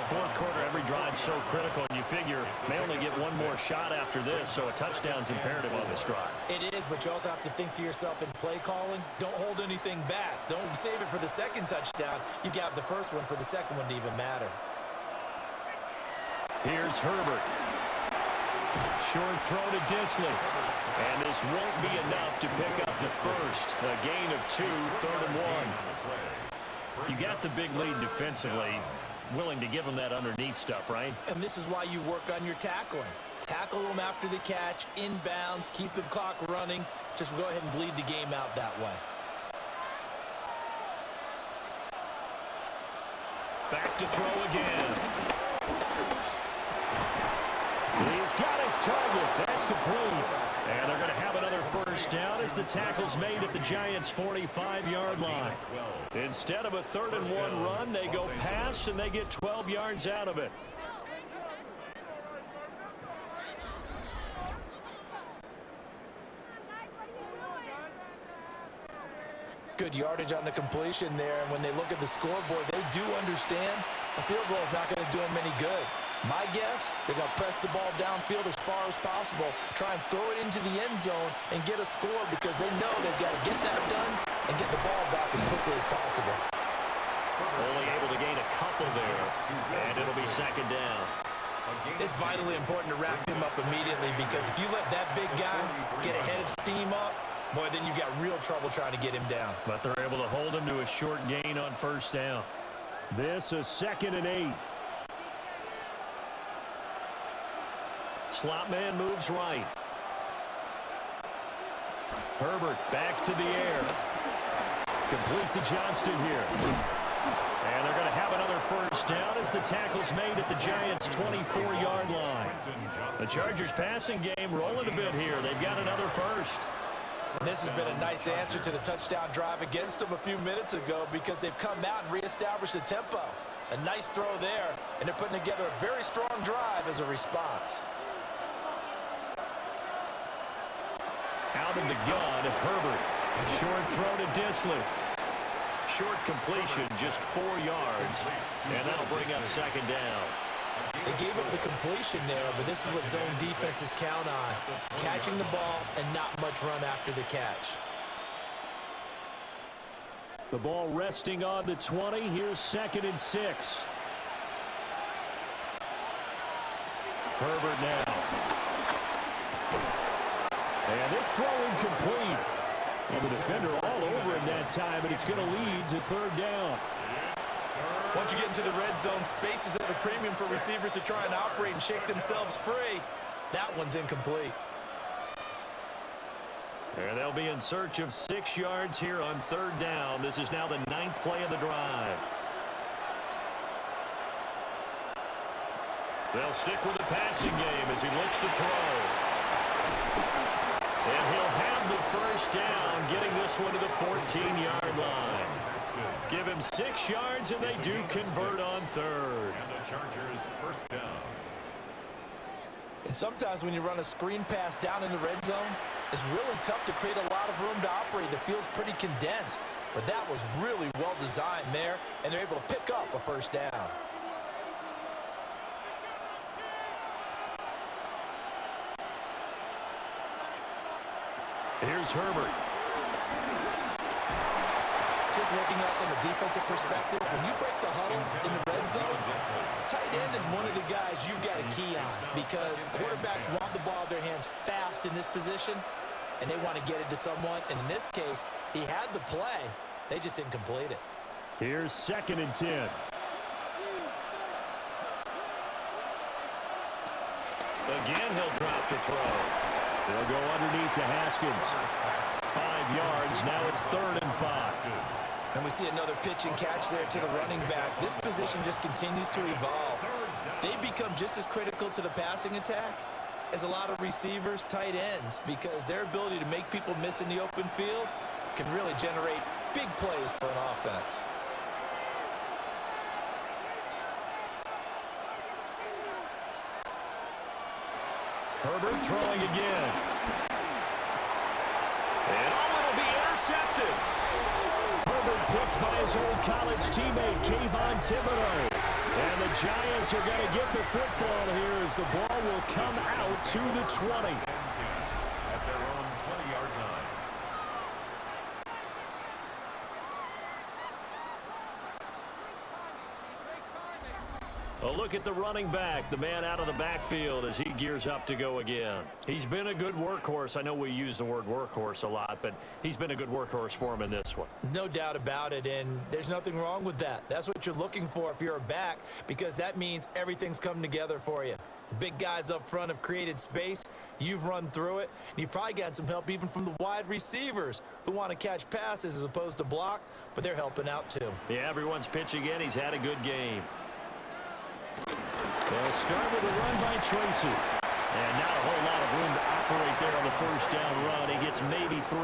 Fourth quarter, every drive's so critical, and you figure may only get one more shot after this, so a touchdown's imperative on this drive. It is, but you also have to think to yourself in play calling, don't hold anything back. Don't save it for the second touchdown. You got the first one for the second one to even matter. Here's Herbert. Short throw to Disley. And this won't be enough to pick up the first. A gain of 2, 3rd and 1. You got the big lead defensively. Willing to give them that underneath stuff, right? And this is why you work on your tackling. Tackle them after the catch, inbounds, keep the clock running. Just go ahead and bleed the game out that way. Back to throw again. He's got his target. That's complete. And they're going to have another first down as the tackle's made at the Giants' 45-yard line. Instead of a 3rd and 1 run, they go pass, and they get 12 yards out of it. Good yardage on the completion there, and when they look at the scoreboard, they do understand a field goal is not going to do them any good. My guess, they're going to press the ball downfield as far as possible, try and throw it into the end zone and get a score because they know they've got to get that done and get the ball back as quickly as possible. Only able to gain a couple there, and it'll be second down. It's vitally important to wrap him up immediately because if you let that big guy get a head of steam up, boy, then you've got real trouble trying to get him down. But they're able to hold him to a short gain on first down. This is 2nd and 8. Slot man moves right. Herbert back to the air. Complete to Johnston here. And they're going to have another first down as the tackle's made at the Giants' 24-yard line. The Chargers passing game rolling a bit here. They've got another first. And this has been a nice answer to the touchdown drive against them a few minutes ago because they've come out and reestablished the tempo. A nice throw there, and they're putting together a very strong drive as a response. Out of the gun, Herbert. Short throw to Disley. Short completion, just 4 yards, and that'll bring up second down. They gave up the completion there, but this is what zone defenses count on. Catching the ball and not much run after the catch. The ball resting on the 20. Here's 2nd and 6. Herbert now. And this throw incomplete. And the defender all over him that time, and it's going to lead to 3rd down. Once you get into the red zone, space is at a premium for receivers to try and operate and shake themselves free. That one's incomplete. And they'll be in search of 6 yards here on 3rd down. This is now the 9th play of the drive. They'll stick with the passing game as he looks to throw. And he'll have the first down, getting this one to the 14-yard line. Give him 6 yards, and they do convert on 3rd. And the Chargers first down. And sometimes when you run a screen pass down in the red zone, it's really tough to create a lot of room to operate. The field's pretty condensed. But that was really well designed there, and they're able to pick up a first down. Here's Herbert. Just looking at from a defensive perspective, when you break the huddle in the red zone, tight end is one of the guys you've got a key on because quarterbacks want the ball in their hands fast in this position, and they want to get it to someone. And in this case, he had the play. They just didn't complete it. Here's 2nd and 10. Again, he'll drop to throw. They'll go underneath to Haskins. 5 yards. Now it's 3rd and 5. And we see another pitch and catch there to the running back. This position just continues to evolve. They become just as critical to the passing attack as a lot of receivers, tight ends, because their ability to make people miss in the open field can really generate big plays for an offense. Herbert throwing again. And it'll be intercepted. Herbert picked by his old college teammate, Kayvon Thibodeau. And the Giants are going to get the football here as the ball will come out to the 20. At their own 20-yard line. A look at the running back, the man out of the backfield as he gears up to go again. He's been a good workhorse. I know we use the word workhorse a lot, but he's been a good workhorse for him in this one. No doubt about it, and there's nothing wrong with that. That's what you're looking for if you're a back, because that means everything's come together for you. The big guys up front have created space. You've run through it. And you've probably gotten some help even from the wide receivers who want to catch passes as opposed to block, but they're helping out too. Yeah, everyone's pitching in. He's had a good game. They'll start with a run by Tracy. And not a whole lot of room to operate there on the first down run. He gets maybe 3.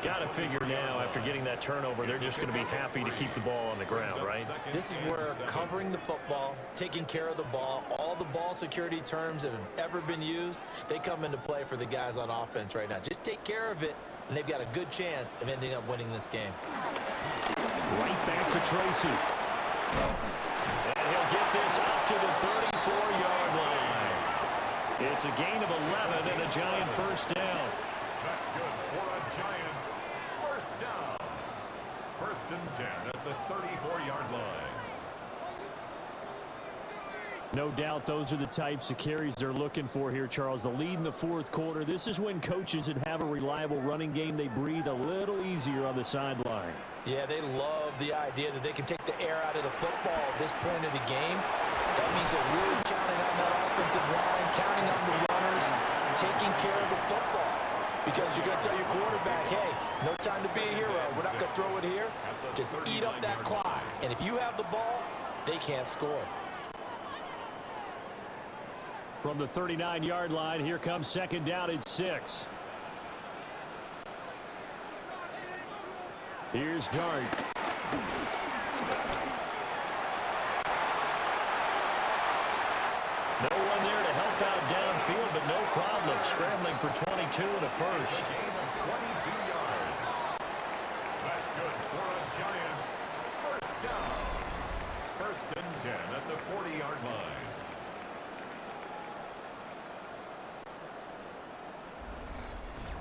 Got to figure now, after getting that turnover, they're just going to be happy to keep the ball on the ground, right? This is where covering the football, taking care of the ball, all the ball security terms that have ever been used, they come into play for the guys on offense right now. Just take care of it, and they've got a good chance of ending up winning this game. Right back to Tracy. And he'll get this up to the 34-yard line. It's a gain of 11 and a Giant first down. That's good for a Giants first down. 1st and 10 at the 34-yard line. No doubt those are the types of carries they're looking for here, Charles. The lead in the 4th quarter. This is when coaches that have a reliable running game, they breathe a little easier on the sideline. Yeah, they love the idea that they can take the air out of the football at this point of the game. That means they're really counting on that offensive line, counting on the runners, taking care of the football. Because you're going to tell your quarterback, hey, no time to be a hero. We're not going to throw it here. Just eat up that clock. And if you have the ball, they can't score. From the 39-yard line, here comes 2nd down and 6. Here's Dart. No one there to help out downfield, but no problem. Scrambling for 22 and a first. Gain of 22 yards. That's good for a Giants first down. 1st and 10 at the 40-yard line.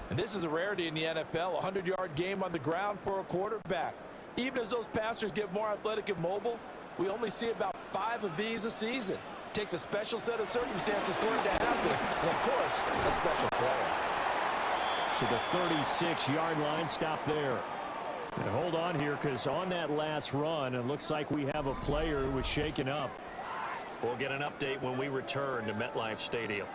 And this is a rarity in the NFL, a 100-yard game on the ground for a quarterback. Even as those passers get more athletic and mobile, we only see about 5 of these a season. It takes a special set of circumstances for it to happen, and of course, a special player. To the 36-yard line, stop there. And hold on here, because on that last run, it looks like we have a player who was shaken up. We'll get an update when we return to MetLife Stadium.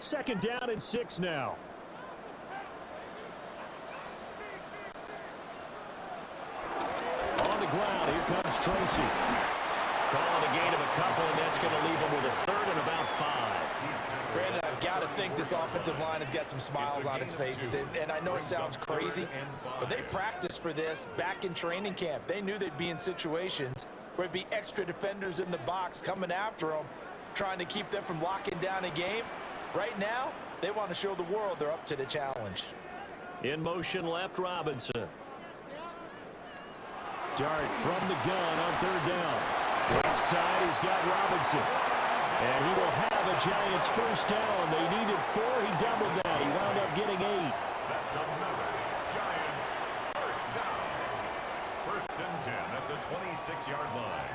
Second down and 6 now. On the ground, here comes Tracy. Calling a gain of a couple, and that's going to leave him with a 3rd and about 5. Brandon, I've got to think this offensive line has got some smiles on its faces. And I know it sounds crazy, but they practiced for this back in training camp. They knew they'd be in situations where it'd be extra defenders in the box coming after them, trying to keep them from locking down a game. Right now, they want to show the world they're up to the challenge. In motion left, Robinson. Dart from the gun on 3rd down. Left side, he's got Robinson. And he will have a Giants first down. They needed 4. He doubled that. He wound up getting 8. That's another Giants first down. the 26-yard line.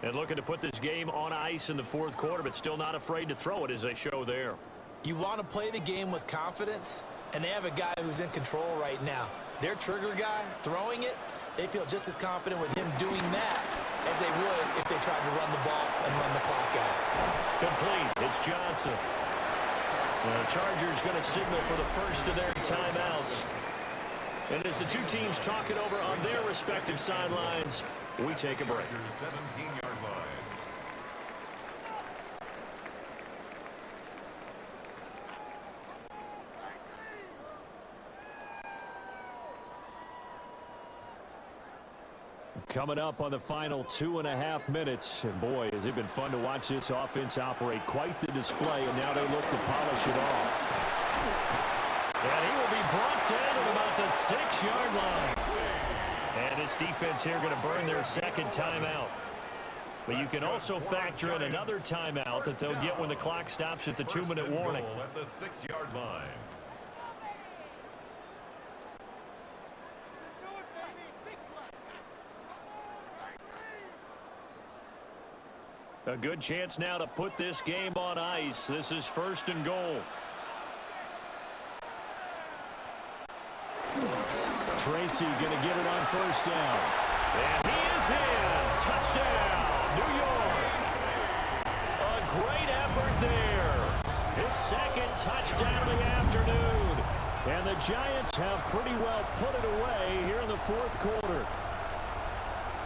And looking to put this game on ice in the fourth quarter, but still not afraid to throw it as they show there. You want to play the game with confidence, and they have a guy who's in control right now. Their trigger guy throwing it, they feel just as confident with him doing that as they would if they tried to run the ball and run the clock out. Complete. It's Johnson. The Chargers going to signal for the first of their timeouts. And as the two teams talk it over on their respective sidelines, we take a break. 17-yard line. Coming up on the final 2.5 minutes. And boy, has it been fun to watch this offense operate. Quite the display, and now they look to polish it off. And he will be brought down at about the 6-yard line. And this defense here going to burn their second timeout. But you can also factor in another timeout that they'll get when the clock stops at the 2-minute warning. At the 6-yard line. A good chance now to put this game on ice. This is 1st and goal. Tracy going to get it on 1st down. And he is in. Touchdown, New York. A great effort there. His second touchdown of the afternoon. And the Giants have pretty well put it away here in the fourth quarter.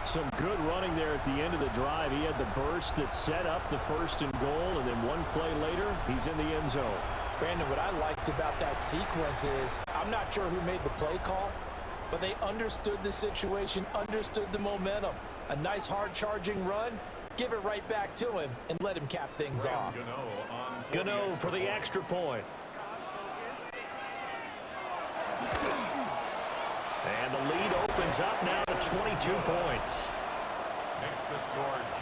Some good running there at the end of the drive. He had the burst that set up the 1st and goal, and then one play later, he's in the end zone. Brandon, what I liked about that sequence is I'm not sure who made the play call, but they understood the situation, understood the momentum. A nice hard-charging run, give it right back to him, and let him cap things off. Gano for the extra point. And the lead opens up now to 22 points.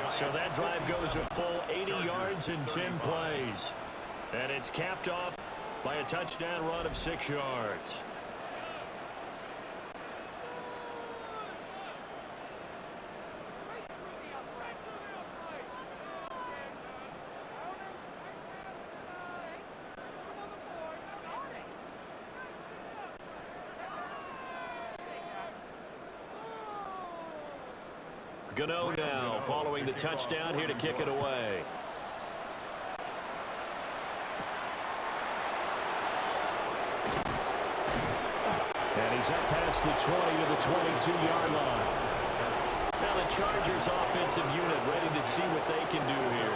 So that drive goes a full 80 yards in 10 plays. And it's capped off by a touchdown run of 6 yards. Gano now following the touchdown here to kick it away. And he's up past the 20 to the 22-yard line. Now the Chargers offensive unit ready to see what they can do here.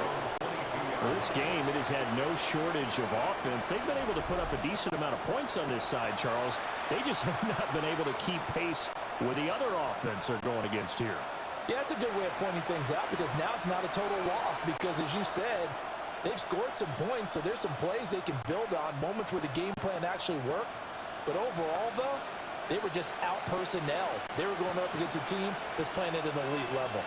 Well, this game, it has had no shortage of offense. They've been able to put up a decent amount of points on this side, Charles. They just have not been able to keep pace with the other offense they're going against here. Yeah, that's a good way of pointing things out because now it's not a total loss because, as you said, they've scored some points, so there's some plays they can build on, moments where the game plan actually worked. But overall, though, they were just out personnel. They were going up against a team that's playing at an elite level.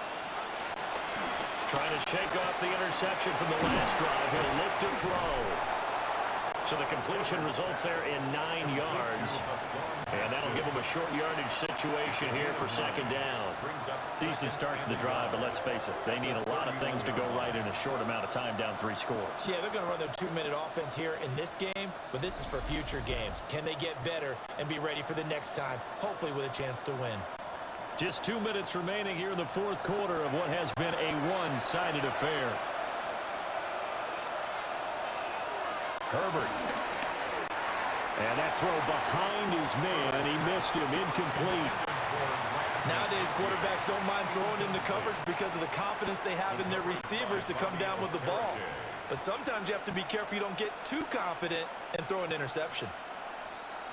Trying to shake off the interception from the last drive. He'll look to throw. So the completion results there in 9 yards. And that'll give them a short yardage situation here for 2nd down. Decent start to the drive, but let's face it, they need a lot of things to go right in a short amount of time, down 3 scores. Yeah, they're going to run their 2-minute offense here in this game, but this is for future games. Can they get better and be ready for the next time, hopefully with a chance to win? Just 2 minutes remaining here in the fourth quarter of what has been a one-sided affair. Herbert. And that throw behind his man, he missed him, incomplete. Nowadays, quarterbacks don't mind throwing into coverage because of the confidence they have in their receivers to come down with the ball. But sometimes you have to be careful you don't get too confident and throw an interception.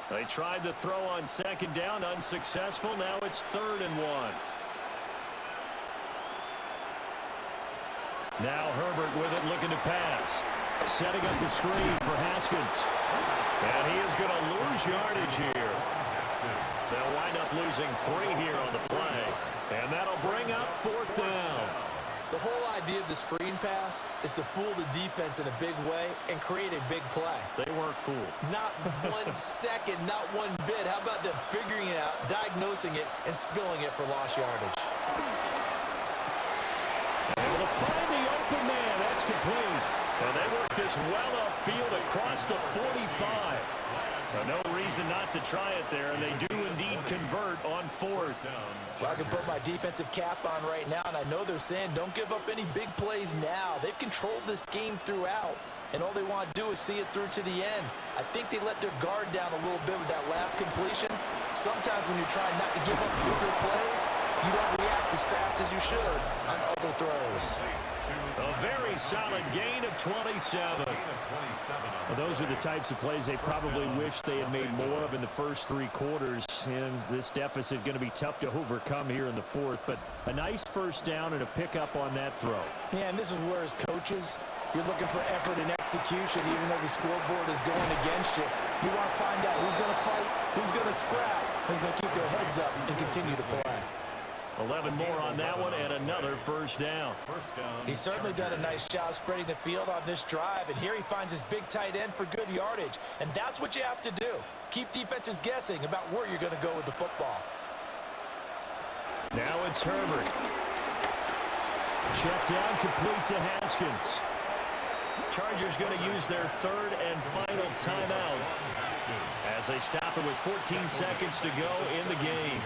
They tried to throw on 2nd down, unsuccessful. Now it's 3rd and 1. Now Herbert with it, looking to pass. Setting up the screen for Haskins. And he is going to lose yardage here. They'll wind up losing 3 here on the play. And that'll bring up 4th down. The whole idea of the screen pass is to fool the defense in a big way and create a big play. They weren't fooled. Not 1 second, not one bit. How about them figuring it out, diagnosing it, and spilling it for lost yardage? Able to find the open man. That's complete. And they work this well upfield across the 45. No reason not to try it there, and they do indeed convert on 4th. Well, I can put my defensive cap on right now, and I know they're saying don't give up any big plays now. They've controlled this game throughout, and all they want to do is see it through to the end. I think they let their guard down a little bit with that last completion. Sometimes when you're trying not to give up bigger plays, you don't react as fast as you should on other throws. A very solid gain of 27. Well, those are the types of plays they probably wish they had made more of in the first 3 quarters. And this deficit going to be tough to overcome here in the 4th. But a nice first down and a pickup on that throw. Yeah, and this is where as coaches, you're looking for effort and execution even though the scoreboard is going against you. You want to find out who's going to fight, who's going to scrap, who's going to keep their heads up and continue to play. 11 more on that one and another first down. He's certainly done a nice job spreading the field on this drive, and here he finds his big tight end for good yardage. And that's what you have to do. Keep defenses guessing about where you're going to go with the football. Now it's Herbert. Check down, complete to Haskins. Chargers going to use their 3rd and final timeout as they stop it with 14 seconds to go in the game.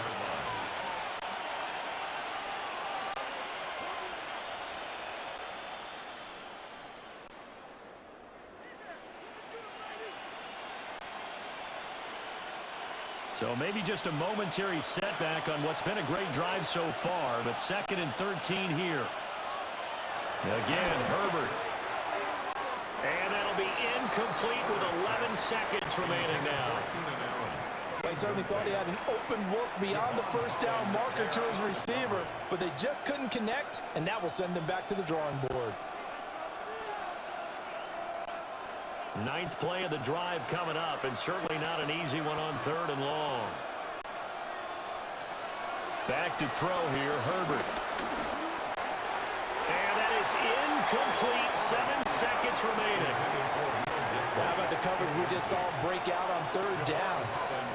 So maybe just a momentary setback on what's been a great drive so far, but 2nd and 13 here. Again, Herbert. And that'll be incomplete with 11 seconds remaining now. They certainly thought he had an open look beyond the first down marker to his receiver, but they just couldn't connect, and that will send them back to the drawing board. 9th play of the drive coming up, and certainly not an easy one on 3rd and long. Back to throw here, Herbert. And that is incomplete. 7 seconds remaining. How about the coverage we just saw break out on 3rd down?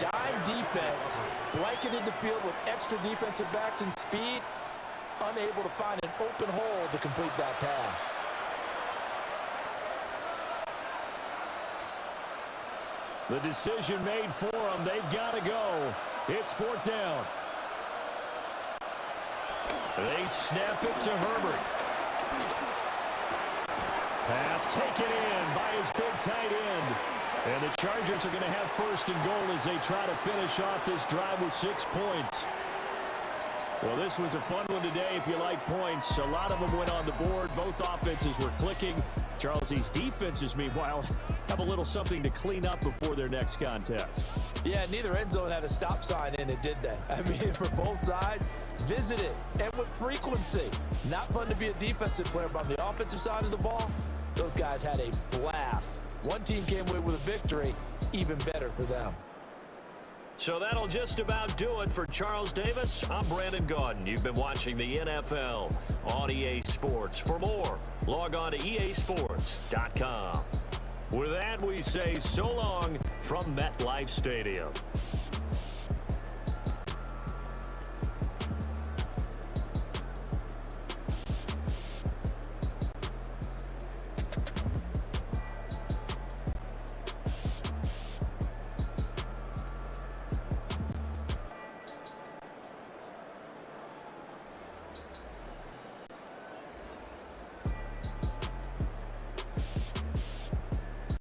Dime defense, blanketed the field with extra defensive backs and speed, unable to find an open hole to complete that pass. The decision made for them. They've got to go. It's 4th down. They snap it to Herbert. Pass taken in by his big tight end. And the Chargers are going to have 1st and goal as they try to finish off this drive with 6 points. Well, this was a fun one today if you like points. A lot of them went on the board. Both offenses were clicking. Charles, these defenses, meanwhile, have a little something to clean up before their next contest. Yeah, neither end zone had a stop sign in it, did they? I mean, for both sides, visit it, and with frequency. Not fun to be a defensive player, but on the offensive side of the ball, those guys had a blast. One team came away with a victory, even better for them. So that'll just about do it for Charles Davis. I'm Brandon Gaudin. You've been watching the NFL on EA Sports. For more, log on to easports.com. With that, we say so long from MetLife Stadium.